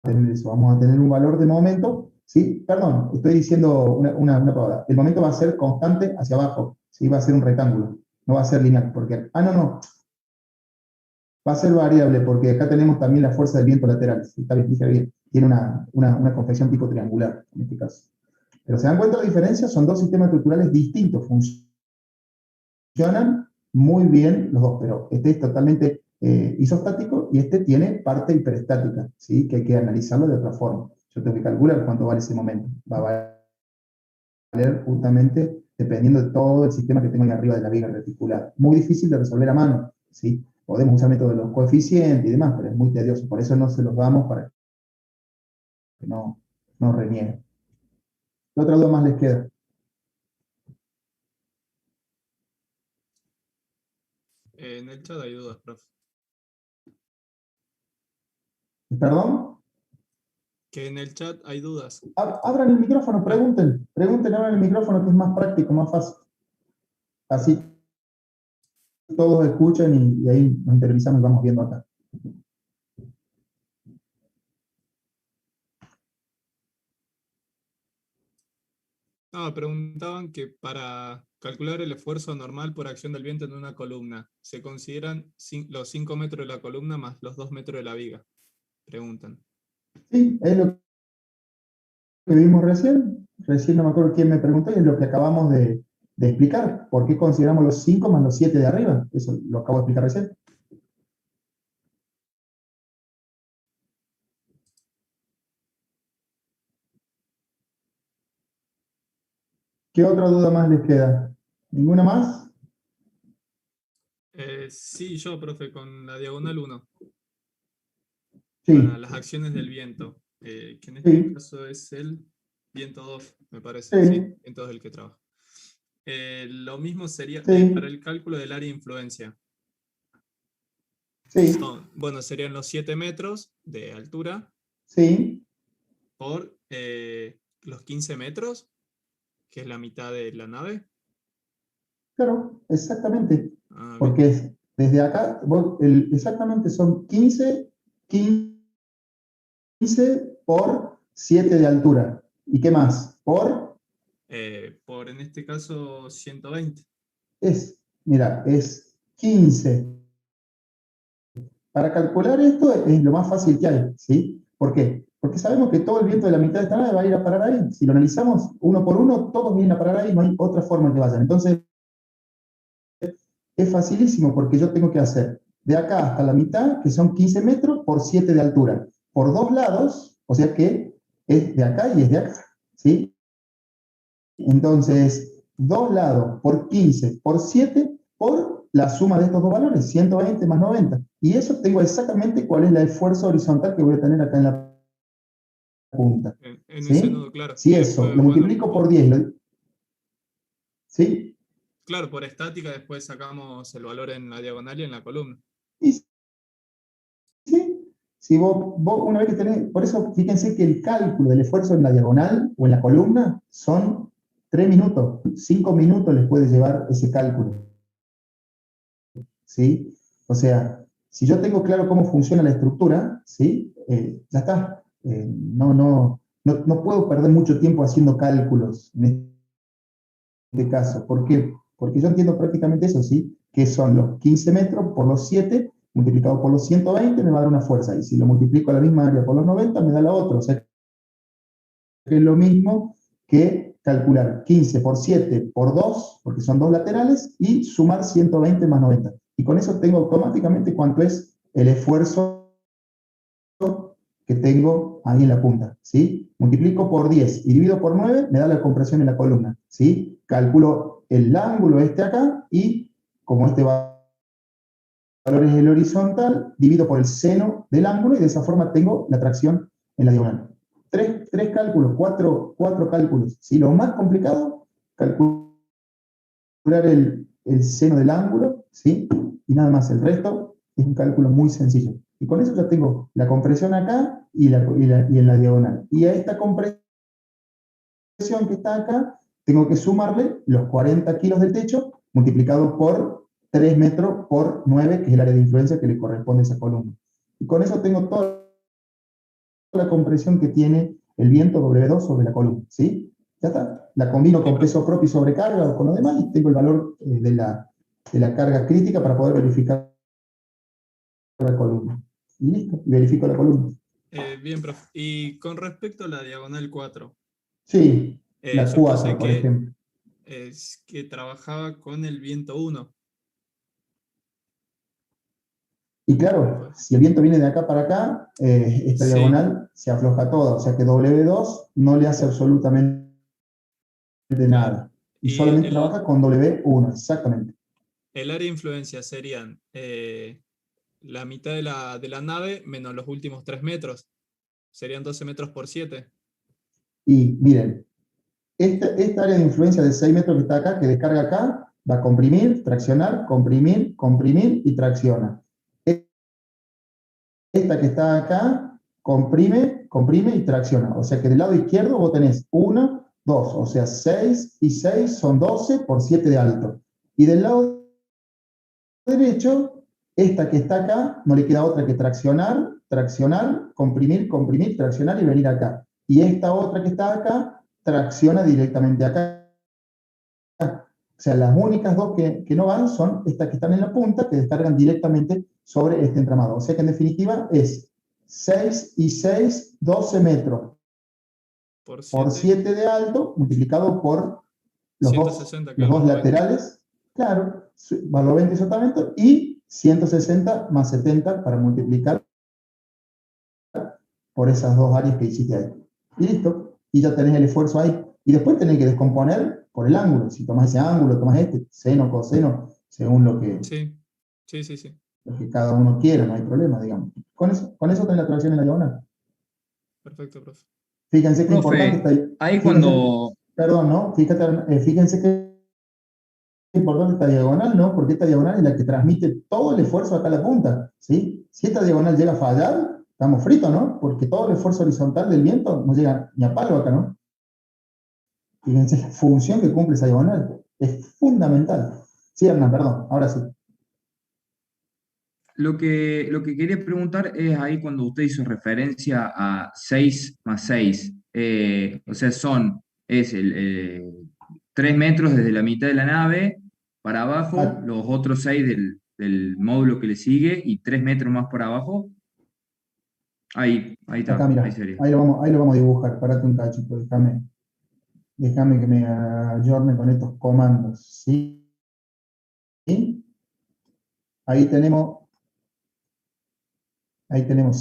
tener eso, vamos a tener un valor de momento, ¿sí? Perdón, estoy diciendo una pavada. El momento va a ser constante hacia abajo, ¿sí? Va a ser un rectángulo, no va a ser lineal, porque, no, va a ser variable, porque acá tenemos también la fuerza del viento lateral, ¿sí? Está bien, dije bien, tiene una confección tipo triangular, en este caso. Pero ¿se dan cuenta la diferencia? Son dos sistemas estructurales distintos, funcionan muy bien los dos, pero este es totalmente isostático y este tiene parte hiperestática, ¿sí? Que hay que analizarlo de otra forma. Yo tengo que calcular cuánto vale ese momento. Va a valer justamente dependiendo de todo el sistema que tengo ahí arriba de la viga reticular. Muy difícil de resolver a mano, ¿sí? Podemos usar métodos de los coeficientes y demás, pero es muy tedioso. Por eso no se los damos para que no renieguen. ¿Qué otra duda más les queda? En el chat hay dudas, profe. ¿Perdón? Que en el chat hay dudas. Abran el micrófono, pregunten, abran el micrófono que es más práctico, más fácil. Así todos escuchan y ahí nos interiorizamos y vamos viendo acá. Preguntaban que para calcular el esfuerzo normal por acción del viento en una columna, ¿se consideran los 5 metros de la columna más los 2 metros de la viga? Preguntan. Sí, es lo que vimos recién. Recién no me acuerdo quién me preguntó y es lo que acabamos de explicar. ¿Por qué consideramos los 5 más los 7 de arriba? Eso lo acabo de explicar recién. ¿Qué otra duda más les queda? ¿Ninguna más? Sí, yo, profe, con la diagonal 1. Sí. Para las acciones del viento, que en este caso es el viento 2, me parece. Sí, viento 2 el que trabaja. Lo mismo sería para el cálculo del área de influencia. Sí. Bueno, serían los 7 metros de altura. Sí. Por los 15 metros, que es la mitad de la nave. Claro, exactamente. Porque es, desde acá, exactamente son 15 por 7 de altura. ¿Y qué más? Por en este caso 120. Mira, es 15. Para calcular esto es lo más fácil que hay, ¿sí? ¿Por qué? Porque sabemos que todo el viento de la mitad de esta nave va a ir a parar ahí. Si lo analizamos uno por uno, todos vienen a parar ahí, no hay otra forma que vayan. Entonces, es facilísimo porque yo tengo que hacer de acá hasta la mitad, que son 15 metros por 7 de altura, por dos lados, o sea que es de acá y es de acá, ¿sí? Entonces, dos lados por 15 por 7 por la suma de estos dos valores, 120 más 90. Y eso tengo exactamente cuál es el esfuerzo horizontal que voy a tener acá en la punta. En ¿sí? ese nodo, claro. Si eso lo multiplico por 10, ¿sí? Claro, por estática después sacamos el valor en la diagonal y en la columna. Y sí, si vos una vez que tenés, por eso fíjense que el cálculo del esfuerzo en la diagonal o en la columna son 3 minutos, 5 minutos les puede llevar ese cálculo. ¿Sí? O sea, si yo tengo claro cómo funciona la estructura, ¿sí? Ya está. No puedo perder mucho tiempo haciendo cálculos en este caso. ¿Por qué? Porque yo entiendo prácticamente eso, ¿sí? Que son los 15 metros por los 7, multiplicado por los 120, me va a dar una fuerza. Y si lo multiplico a la misma área por los 90, me da la otra. O sea, que es lo mismo que calcular 15 por 7 por 2, porque son dos laterales, y sumar 120 más 90. Y con eso tengo automáticamente cuánto es el esfuerzo que tengo ahí en la punta, ¿sí? Multiplico por 10 y divido por 9, me da la compresión en la columna, ¿sí? Calculo el ángulo este acá y como este valor es el horizontal, divido por el seno del ángulo y de esa forma tengo la tracción en la diagonal. Tres cálculos, cuatro cálculos, ¿sí? Lo más complicado, calcular el seno del ángulo, ¿sí? Y nada más, el resto es un cálculo muy sencillo. Y con eso ya tengo la compresión acá y en la diagonal. Y a esta compresión que está acá, tengo que sumarle los 40 kilos del techo multiplicado por 3 metros por 9, que es el área de influencia que le corresponde a esa columna. Y con eso tengo toda la compresión que tiene el viento W2 sobre la columna, ¿sí? Ya está. La combino con peso propio y sobrecarga o con lo demás y tengo el valor de la carga crítica para poder verificar la columna. Y listo, y verifico la columna. Bien, profe. Y con respecto a la diagonal 4, Sí, la yo 4, puse por ejemplo. que trabajaba con el viento 1. Y claro, si el viento viene de acá para acá, esta Sí. diagonal se afloja toda, o sea que W2 no le hace absolutamente nada. Y solamente trabaja con W1, exactamente. El área de influencia serían la mitad de la nave menos los últimos 3 metros. Serían 12 metros por 7. Y miren, esta área de influencia de 6 metros que está acá, que descarga acá, va a comprimir, traccionar, comprimir, comprimir y tracciona. Esta que está acá, comprime, comprime y tracciona. O sea que del lado izquierdo vos tenés 1, 2, o sea 6 y 6 son 12 por 7 de alto. Y del lado derecho, esta que está acá, no le queda otra que traccionar, traccionar, comprimir, comprimir, traccionar y venir acá. Y esta otra que está acá, tracciona directamente acá. O sea, las únicas dos que no van son estas que están en la punta, que descargan directamente sobre este entramado. O sea que en definitiva es 6 y 6, 12 metros por 7 de alto, multiplicado por los 160, los dos laterales, claro, valor 20 exactamente, y 160 más 70 para multiplicar por esas dos áreas que hiciste ahí. Y listo, y ya tenés el esfuerzo ahí. Y después tenés que descomponer por el ángulo. Si tomás ese ángulo, tomás este, seno, coseno, según lo que, sí. lo que cada uno quiera, no hay problema, digamos. Con eso tenés la tracción en la diagonal. Perfecto, profe. Fíjense qué importante está ahí. Ahí cuando... Perdón, ¿no? Fíjense qué importante esta diagonal, ¿no? Porque esta diagonal es la que transmite todo el esfuerzo acá a la punta, ¿sí? Si esta diagonal llega a fallar, estamos fritos, ¿no? Porque todo el esfuerzo horizontal del viento no llega ni a palo acá, ¿no? Fíjense la función que cumple esa diagonal. Es fundamental. Sí, Hernán, perdón, ahora sí. Lo que quería preguntar es ahí cuando usted hizo referencia a 6 más 6. O sea, es 3 metros desde la mitad de la nave para abajo, los otros 6 del módulo que le sigue y 3 metros más por abajo. Ahí está, Acá, mira, ahí sería. ahí lo vamos a dibujar. Parate un cachito, déjame que me ayorne con estos comandos, ¿sí? Ahí tenemos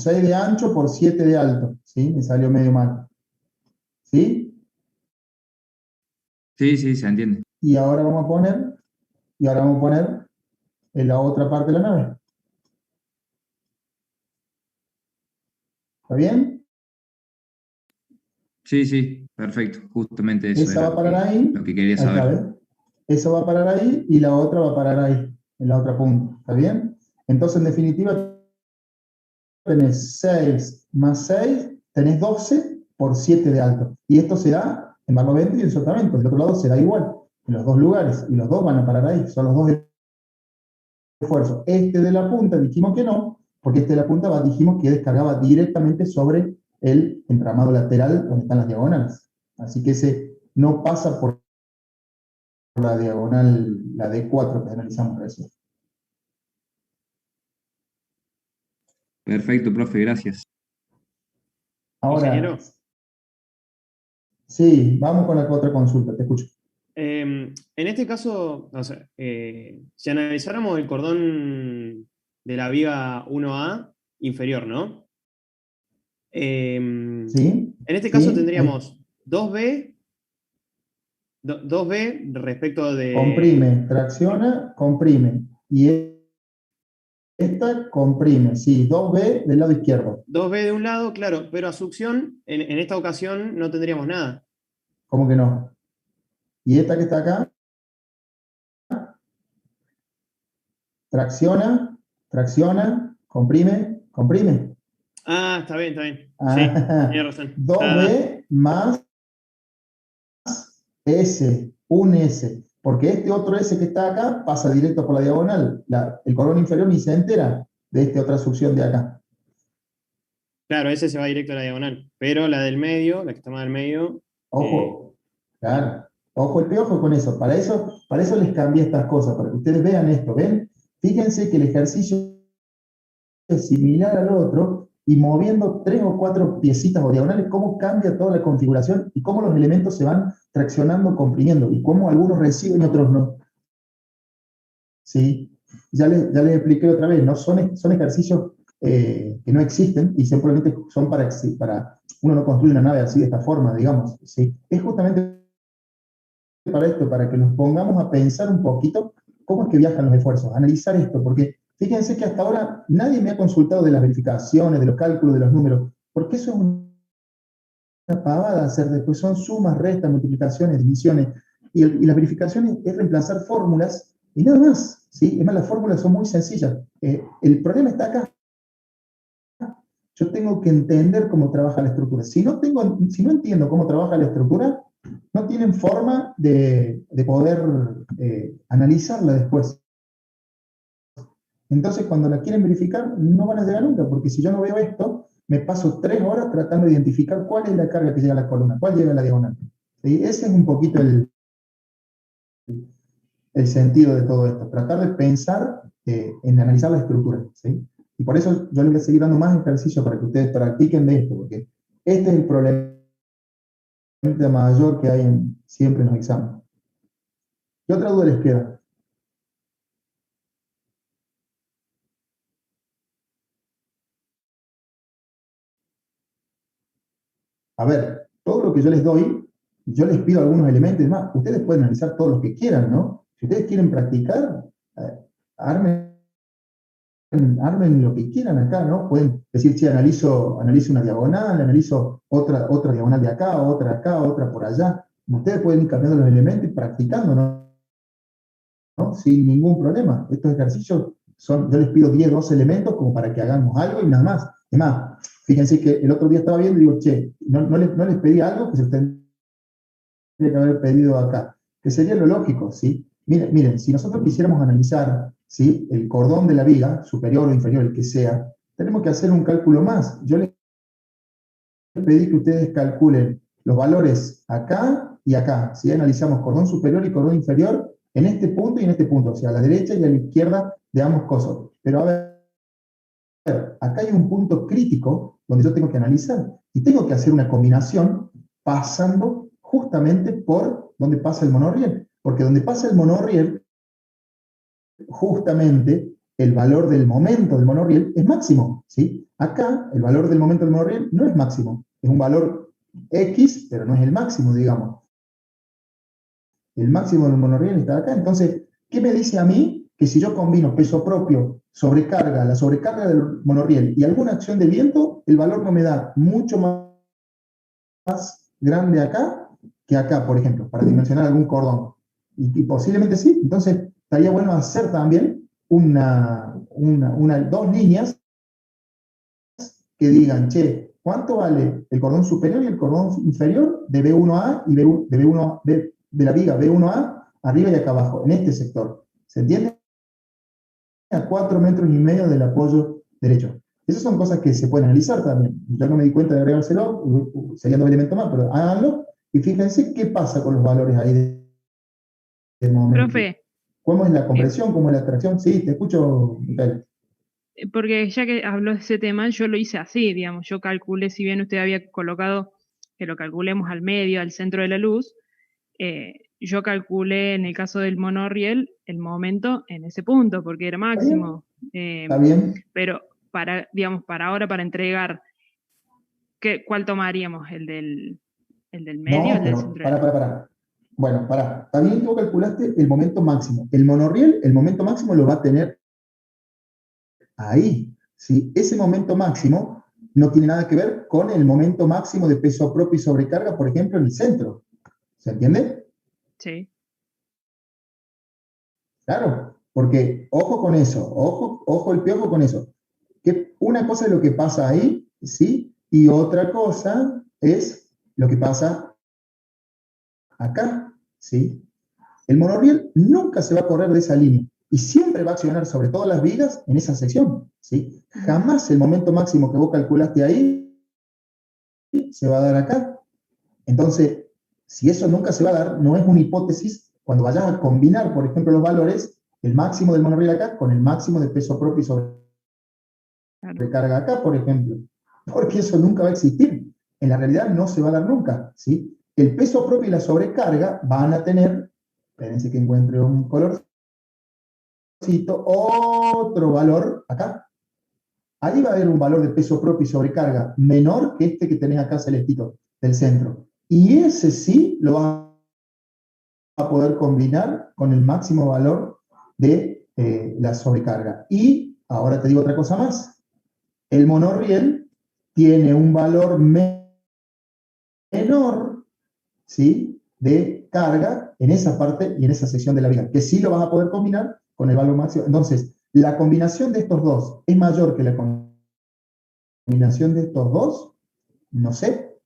6 de ancho por 7 de alto, ¿sí? Me salió medio mal, ¿sí? Sí, se entiende. Y ahora vamos a poner en la otra parte de la nave. ¿Está bien? Sí, perfecto. Justamente eso Esa era va a parar ahí. lo que quería Ahí está, saber. ¿ves? Esa va a parar ahí y la otra va a parar ahí, en la otra punta. ¿Está bien? Entonces, en definitiva, tenés 6 más 6, tenés 12 por 7 de alto. Y esto se da en barlovento y en sotavento. Del otro lado se da igual, en los dos lugares. Y los dos van a parar ahí. Son los dos esfuerzos. Este de la punta dijimos que no, porque este de la punta dijimos que descargaba directamente sobre el entramado lateral donde están las diagonales. Así que ese no pasa por la diagonal, la D4 que analizamos recién. Perfecto, profe, gracias. Ahora, Ingeniero. Sí, vamos con la otra consulta, te escucho. En este caso, o sea, si analizáramos el cordón de la viga 1A inferior, ¿no? ¿Sí? En este caso ¿Sí? tendríamos 2B, 2B respecto de... Comprime, tracciona, comprime. Y esta comprime, sí, 2B del lado izquierdo. 2B de un lado, claro, pero a succión, en esta ocasión no tendríamos nada. ¿Cómo que no? Y esta que está acá, tracciona, tracciona, comprime, comprime. Ah, está bien, está bien. Sí, Ah, tiene razón. 2B más S, un S. Porque este otro S que está acá pasa directo por la diagonal. El cordón inferior ni se entera de esta otra succión de acá. Claro, ese se va directo a la diagonal, pero la del medio, la que está más del medio... Ojo, claro. Ojo el piojo con eso. Para eso les cambié estas cosas, para que ustedes vean esto. ¿Ven? Fíjense que el ejercicio es similar al otro y moviendo 3 o 4 piecitas o diagonales, cómo cambia toda la configuración y cómo los elementos se van traccionando, comprimiendo y cómo algunos reciben y otros no. ¿Sí? Ya les expliqué otra vez, ¿no? Son ejercicios que no existen y simplemente son para uno no construye una nave así de esta forma, digamos. ¿Sí? Es justamente para esto, para que nos pongamos a pensar un poquito cómo es que viajan los esfuerzos, analizar esto, porque fíjense que hasta ahora nadie me ha consultado de las verificaciones, de los cálculos, de los números, porque eso es una pavada hacer después, son sumas, restas, multiplicaciones, divisiones, y las verificaciones es reemplazar fórmulas y nada más, ¿sí? Es más, las fórmulas son muy sencillas. El problema está acá. Yo tengo que entender cómo trabaja la estructura. Si no entiendo cómo trabaja la estructura, no tienen forma de poder analizarla después. Entonces, cuando la quieren verificar, no van a llegar nunca, porque si yo no veo esto, me paso 3 horas tratando de identificar cuál es la carga que llega a la columna, cuál llega a la diagonal. ¿Sí? Ese es un poquito el sentido de todo esto, tratar de pensar en analizar la estructura. ¿Sí? Y por eso yo les voy a seguir dando más ejercicio para que ustedes practiquen de esto, porque este es el problema mayor que hay siempre en los exámenes. ¿Qué otra duda les queda? A ver, todo lo que yo les doy, yo les pido algunos elementos más. Ustedes pueden analizar todos los que quieran, ¿no? Si ustedes quieren practicar, armen lo que quieran acá, ¿no? Pueden decir, sí, analizo una diagonal, analizo otra diagonal de acá, otra por allá. Ustedes pueden ir cambiando los elementos y practicando, ¿no? Sin ningún problema. Estos ejercicios yo les pido 10, 12 elementos como para que hagamos algo y nada más. Es más, fíjense que el otro día estaba viendo y digo, che, no les pedí algo que se tendría que haber pedido acá, que sería lo lógico, ¿sí? Miren, si nosotros quisiéramos analizar, ¿sí?, el cordón de la viga, superior o inferior, el que sea, tenemos que hacer un cálculo más. Yo les pedí que ustedes calculen los valores acá y acá, ¿sí? Analizamos cordón superior y cordón inferior en este punto y en este punto, o sea, a la derecha y a la izquierda de ambos cosos. Pero a ver, acá hay un punto crítico donde yo tengo que analizar y tengo que hacer una combinación pasando justamente por donde pasa el monorriel, porque donde pasa el monorriel, justamente el valor del momento del monorriel es máximo, ¿sí? Acá el valor del momento del monorriel no es máximo, es un valor X, pero no es el máximo, digamos. El máximo del monorriel está acá, entonces, ¿qué me dice a mí? Que si yo combino peso propio, la sobrecarga del monorriel y alguna acción de viento, el valor no me da mucho más grande acá que acá, por ejemplo, para dimensionar algún cordón. Y posiblemente sí, entonces estaría bueno hacer también dos líneas que digan, che, ¿cuánto vale el cordón superior y el cordón inferior de B1A y de la viga B1A arriba y acá abajo, en este sector? ¿Se entiende? A 4,5 metros del apoyo derecho. Esas son cosas que se pueden analizar también. Yo no me di cuenta de agregárselo, serían 2 elementos más, pero háganlo y fíjense qué pasa con los valores ahí del momento. Profe. ¿Cómo es la compresión? ¿Cómo es la atracción? Sí, te escucho, Micaela. Porque ya que habló de ese tema, yo lo hice así, digamos, yo calculé, si bien usted había colocado que lo calculemos al medio, al centro de la luz, yo calculé en el caso del monorriel el momento en ese punto, porque era máximo. ¿Está bien? Pero digamos, para ahora, para entregar, ¿cuál tomaríamos? ¿El del medio? No, ¿El del pero centro de la luz? para. Bueno, para. También tú calculaste el momento máximo. El monorriel, el momento máximo lo va a tener ahí. ¿Sí? Ese momento máximo no tiene nada que ver con el momento máximo de peso propio y sobrecarga, por ejemplo, en el centro. ¿Se entiende? Sí. Claro, porque ojo con eso, ojo el piojo con eso. Que una cosa es lo que pasa ahí, ¿sí? Y otra cosa es lo que pasa acá, ¿sí? El monorriel nunca se va a correr de esa línea y siempre va a accionar sobre todas las vigas en esa sección, ¿sí? Jamás el momento máximo que vos calculaste ahí se va a dar acá. Entonces, si eso nunca se va a dar, no es una hipótesis cuando vayas a combinar, por ejemplo, los valores, el máximo del monorriel acá con el máximo de peso propio y sobrecarga acá, por ejemplo. Porque eso nunca va a existir. En la realidad no se va a dar nunca, ¿sí? El peso propio y la sobrecarga van a tener, espérense que encuentre un colorcito, otro valor acá. Ahí va a haber un valor de peso propio y sobrecarga menor que este que tenés acá celestito del centro. Y ese sí lo vas a poder combinar con el máximo valor de la sobrecarga. Y ahora te digo otra cosa más. El monorriel tiene un valor menor, ¿sí?, de carga en esa parte y en esa sección de la viga, que sí lo vas a poder combinar con el valor máximo. Entonces, la combinación de estos dos es mayor que la combinación de estos dos, no sé,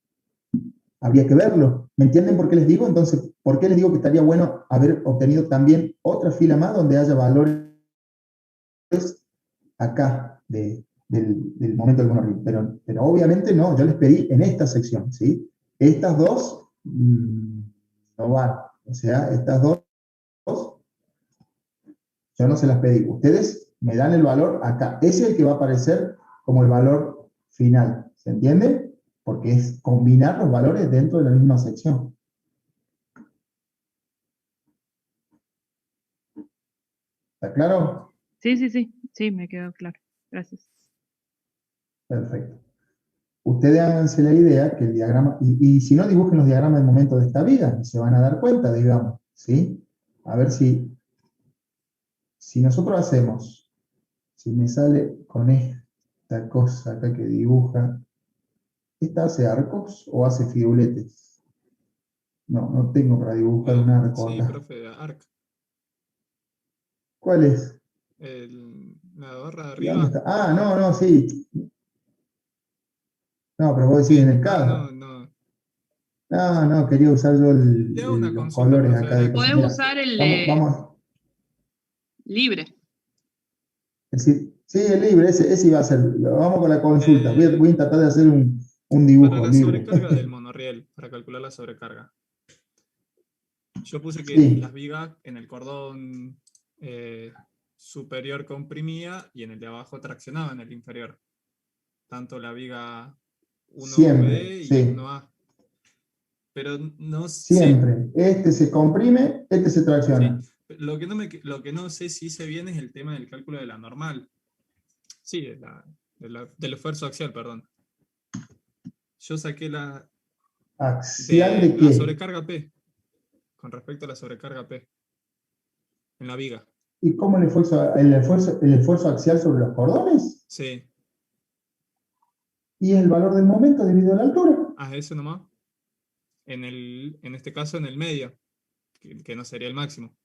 habría que verlo. ¿Me entienden por qué les digo? Entonces, ¿por qué les digo que estaría bueno haber obtenido también otra fila más donde haya valores acá del momento del monorriel? Pero obviamente no, yo les pedí en esta sección, ¿sí? Estas dos no van. O sea, estas dos yo no se las pedí. Ustedes me dan el valor acá. Ese es el que va a aparecer como el valor final. ¿Se entiende? Porque es combinar los valores dentro de la misma sección. ¿Está claro? Sí, me quedó claro. Gracias. Perfecto. Ustedes háganse la idea que el diagrama, y si no, dibujen los diagramas de momento de esta viga, y se van a dar cuenta, digamos, ¿sí? A ver si nosotros hacemos, si me sale con esta cosa acá que dibuja, ¿esta hace arcos o hace firuletes? No tengo para dibujar un arco Sí, acá. profe, ARC. ¿Cuál es? La barra de ¿Y dónde arriba. está? Ah, no, sí. No, pero vos decís en el CAD. No. No, quería usar yo Le hago una los consulta, colores profe, acá de cosas. Podés Mira, usar el vamos. libre. Sí, el libre, ese iba a ser. Vamos con la consulta. Voy a tratar de hacer un dibujo Para la libre. sobrecarga del monorriel, para calcular la sobrecarga. Yo puse que Sí. las vigas en el cordón superior comprimía y en el de abajo traccionaba en el inferior. Tanto la viga 1B Siempre, y sí. 1A. Pero no sé. Siempre. Este se comprime, este se tracciona. Sí. Lo que no sé si hice bien es el tema del cálculo de la normal. Sí, del esfuerzo axial, perdón. Yo saqué ¿Axial de la qué? sobrecarga P, con respecto a la sobrecarga P, en la viga. ¿Y cómo el esfuerzo axial sobre los cordones? Sí. Y el valor del momento dividido la altura. Eso nomás. En este caso, en el medio, que no sería el máximo.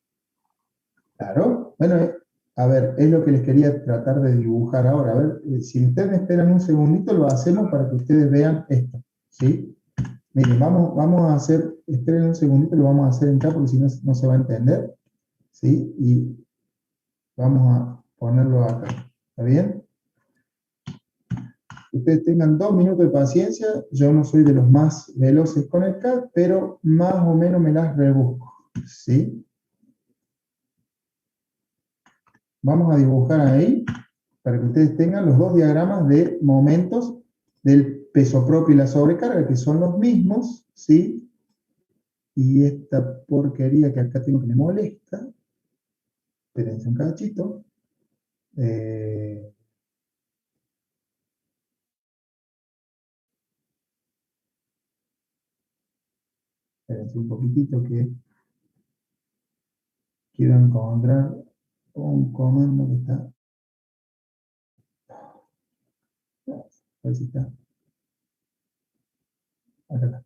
Claro. Bueno, a ver, es lo que les quería tratar de dibujar ahora. A ver, si ustedes me esperan un segundito, lo hacemos para que ustedes vean esto. ¿Sí? Miren, vamos a hacer, esperen un segundito, lo vamos a hacer en acá porque si no, no se va a entender. ¿Sí? Y vamos a ponerlo acá. ¿Está bien? Ustedes tengan 2 minutos de paciencia. Yo no soy de los más veloces con el CAD, pero más o menos me las rebusco. ¿Sí? Vamos a dibujar ahí, para que ustedes tengan los dos diagramas de momentos del peso propio y la sobrecarga, que son los mismos, ¿sí? Y esta porquería que acá tengo que me molesta, espérense un cachito, espérense un poquitito que quiero encontrar un comando que está, a ver si está, acá está.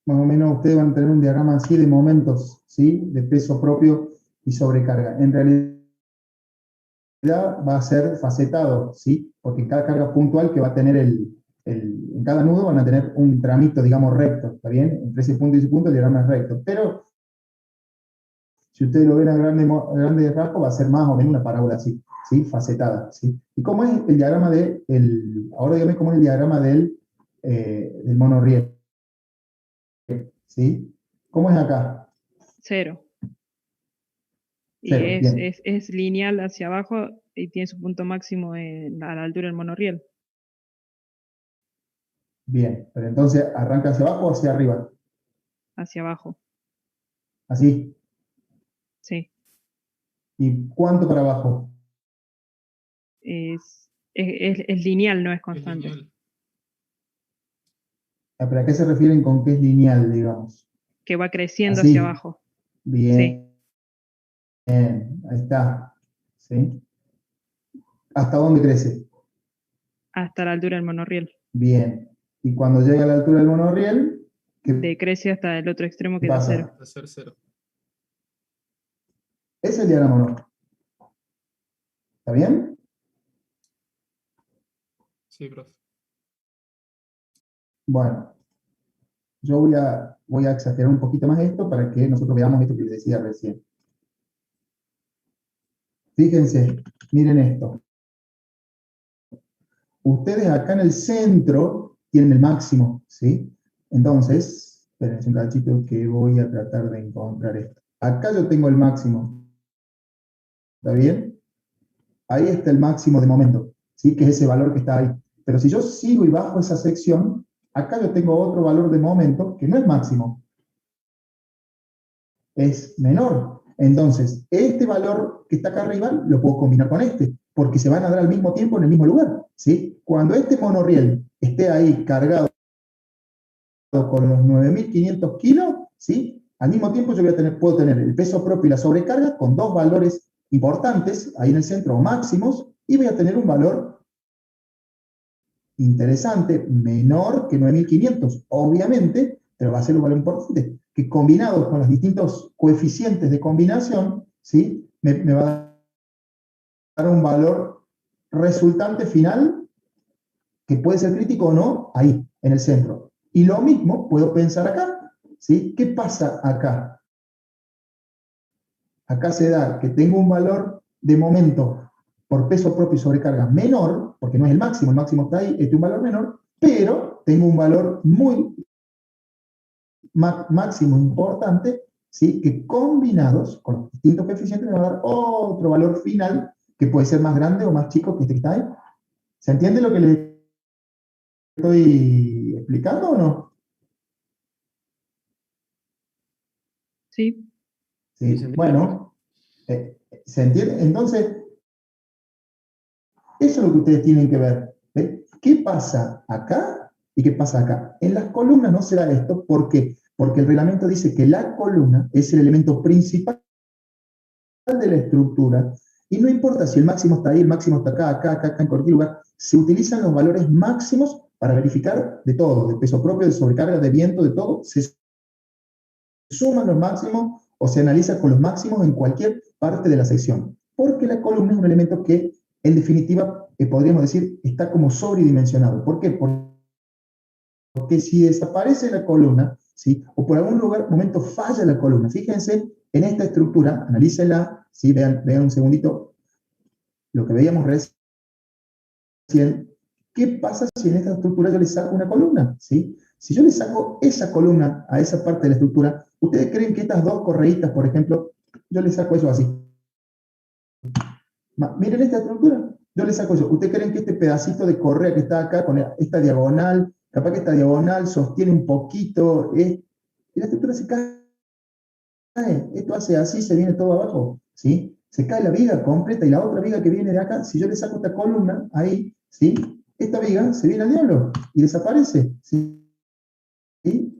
Más o menos ustedes van a tener un diagrama así de momentos, ¿sí? De peso propio y sobrecarga. En realidad va a ser facetado, ¿sí? Porque en cada carga puntual que va a tener en cada nudo van a tener un tramito, digamos, recto, ¿está bien? Entre ese punto y ese punto el diagrama es recto. Pero si ustedes lo ven a grande rasgo, va a ser más o menos una parábola así, ¿sí? Facetada, ¿sí? ¿Y cómo es el diagrama ahora dígame cómo es el diagrama del monorriel? ¿Sí? ¿Cómo es acá? 0. Y Cero, bien. es lineal hacia abajo y tiene su punto máximo a la altura del monorriel. Bien, pero entonces arranca hacia abajo o hacia arriba. Hacia abajo, Así. sí. ¿Y cuánto para abajo? Es lineal, no es constante. Es lineal. ¿Pero a qué se refieren con que es lineal, digamos? Que va creciendo Así. hacia abajo. Bien. Sí. Bien, ahí está. ¿Sí? ¿Hasta dónde crece? Hasta la altura del monorriel. Bien. Y cuando llega a la altura del monorriel, ¿qué Decrece hasta el otro extremo que da pasa? 0. Va a ser 0. ¿Es el diagrama o no? ¿Está bien? Sí, profe. Bueno, yo voy a exagerar un poquito más esto para que nosotros veamos esto que les decía recién. Fíjense, miren esto. Ustedes acá en el centro tienen el máximo, ¿sí? Entonces, espérense un cachito que voy a tratar de encontrar esto. Acá yo tengo el máximo. ¿Está bien? Ahí está el máximo de momento, ¿sí? Que es ese valor que está ahí. Pero si yo sigo y bajo esa sección, acá yo tengo otro valor de momento que no es máximo. Es menor. Entonces, este valor que está acá arriba lo puedo combinar con este, porque se van a dar al mismo tiempo en el mismo lugar, ¿sí? Cuando este monorriel esté ahí cargado con los 9.500 kilos, ¿sí? Al mismo tiempo yo puedo tener el peso propio y la sobrecarga con dos valores importantes, ahí en el centro, máximos, y voy a tener un valor interesante, menor que 9.500, obviamente, pero va a ser un valor importante, que combinado con los distintos coeficientes de combinación, ¿sí? Me va a dar un valor resultante final que puede ser crítico o no, ahí, en el centro. Y lo mismo puedo pensar acá, ¿sí? ¿Qué pasa acá? Acá se da que tengo un valor de momento por peso propio y sobrecarga menor, porque no es el máximo está ahí, este es un valor menor, pero tengo un valor muy máximo importante, ¿sí? Que combinados con los distintos coeficientes me va a dar otro valor final que puede ser más grande o más chico que este que está ahí. ¿Se entiende lo que les estoy explicando o no? Sí. Sí. Bueno, ¿se entiende? Entonces, eso es lo que ustedes tienen que ver. ¿Ve? ¿Qué pasa acá y qué pasa acá? En las columnas no se da esto. ¿Por qué? Porque el reglamento dice que la columna es el elemento principal de la estructura y no importa si el máximo está ahí, el máximo está acá, en cualquier lugar, se utilizan los valores máximos para verificar de todo, de peso propio, de sobrecarga, de viento, de todo, se suman los máximos o se analiza con los máximos en cualquier parte de la sección, porque la columna es un elemento que, en definitiva, podríamos decir, está como sobredimensionado. ¿Por qué? Porque si desaparece la columna, ¿sí? O por algún momento falla la columna, fíjense en esta estructura, analícenla, ¿sí? Vean un segundito lo que veíamos recién. ¿Qué pasa si en esta estructura yo le saco una columna? ¿Sí? Si yo le saco esa columna a esa parte de la estructura, ¿ustedes creen que estas dos correitas, por ejemplo, yo le saco eso así? Miren esta estructura, yo le saco eso. ¿Ustedes creen que este pedacito de correa que está acá, con esta diagonal, capaz que esta diagonal sostiene un poquito, y la estructura se cae? Esto hace así, se viene todo abajo, ¿sí? Se cae la viga completa y la otra viga que viene de acá, si yo le saco esta columna, ahí, ¿sí? Esta viga se viene al diablo y desaparece, ¿sí? Y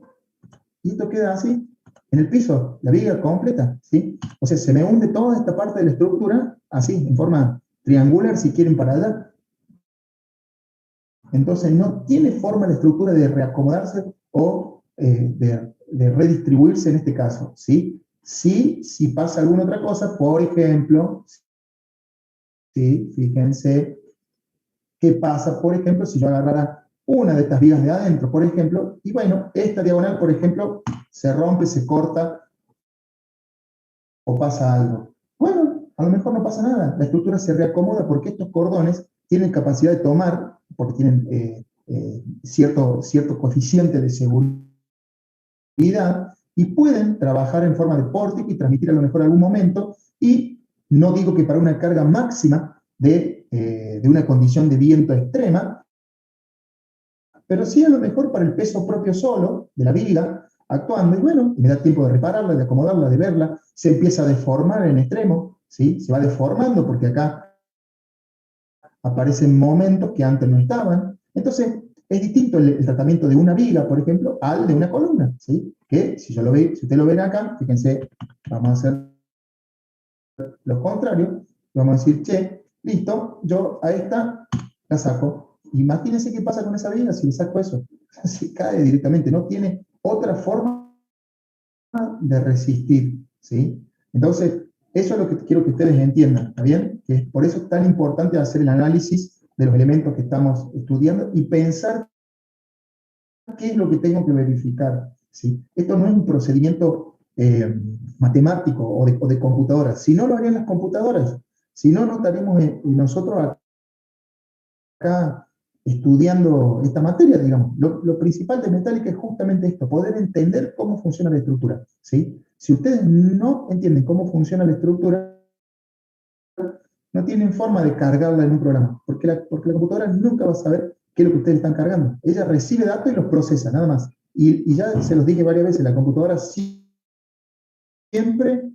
esto queda así, en el piso, la viga completa, ¿sí? O sea, se me hunde toda esta parte de la estructura, así, en forma triangular, si quieren, para allá. Entonces, no tiene forma la estructura de reacomodarse o de redistribuirse en este caso, ¿sí? Sí, si pasa alguna otra cosa, por ejemplo, ¿sí? Fíjense qué pasa, por ejemplo, si yo agarrara una de estas vigas de adentro, por ejemplo, y bueno, esta diagonal, por ejemplo, se rompe, se corta, o pasa algo. Bueno, a lo mejor no pasa nada, la estructura se reacomoda porque estos cordones tienen capacidad de tomar, porque tienen cierto coeficiente de seguridad, y pueden trabajar en forma de pórtico y transmitir a lo mejor algún momento, y no digo que para una carga máxima de una condición de viento extrema, pero sí a lo mejor para el peso propio solo de la viga, actuando, y bueno, me da tiempo de repararla, de acomodarla, de verla, se empieza a deformar en extremo, ¿sí? Se va deformando porque acá aparecen momentos que antes no estaban. Entonces, es distinto el tratamiento de una viga, por ejemplo, al de una columna, ¿sí? Que si ustedes lo ven acá, fíjense, vamos a hacer lo contrario, vamos a decir, che, listo, yo a esta la saco. Imagínense qué pasa con esa viga si le saco eso. Se cae directamente, no tiene otra forma de resistir, ¿sí? Entonces, eso es lo que quiero que ustedes entiendan, ¿está bien? Que por eso es tan importante hacer el análisis de los elementos que estamos estudiando y pensar qué es lo que tengo que verificar, ¿sí? Esto no es un procedimiento matemático o de computadora. Si no, lo harían las computadoras. Si no, no estaríamos nosotros acá estudiando esta materia, digamos. Lo principal de Metallica es justamente esto, poder entender cómo funciona la estructura, ¿sí? Si ustedes no entienden cómo funciona la estructura, no tienen forma de cargarla en un programa, porque la computadora nunca va a saber qué es lo que ustedes están cargando. Ella recibe datos y los procesa, nada más. Y ya se los dije varias veces, la computadora siempre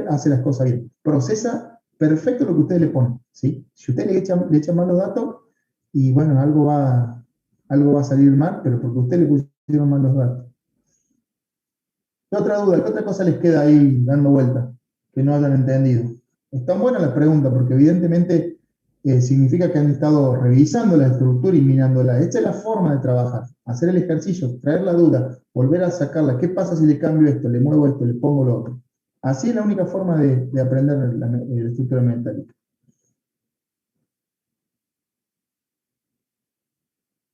hace las cosas bien. Procesa perfecto lo que ustedes le ponen, ¿sí? Si ustedes le echan mal los datos, y bueno, algo va a salir mal, pero porque ustedes le pusieron mal los datos. ¿Qué otra duda? ¿Qué otra cosa les queda ahí dando vuelta que no hayan entendido? Están buenas las preguntas, porque evidentemente significa que han estado revisando la estructura y mirándola. Esta es la forma de trabajar, hacer el ejercicio, traer la duda, volver a sacarla. ¿Qué pasa si le cambio esto, le muevo esto, le pongo lo otro? Así es la única forma de aprender la estructura metálica.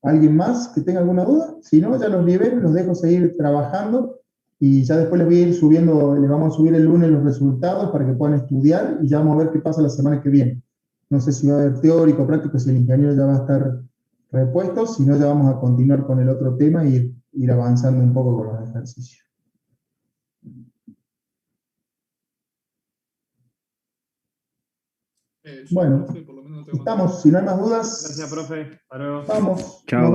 ¿Alguien más que tenga alguna duda? Si no, ya los libero, los dejo seguir trabajando y ya después les voy a ir subiendo, les vamos a subir el lunes los resultados para que puedan estudiar y ya vamos a ver qué pasa la semana que viene. No sé si va a haber teórico, práctico, si el ingeniero ya va a estar repuesto, si no ya vamos a continuar con el otro tema y ir avanzando un poco con los ejercicios. Bueno, profe, por lo menos no tengo estamos, si no hay más dudas. Gracias, profe. Hasta luego. Vamos. Chao.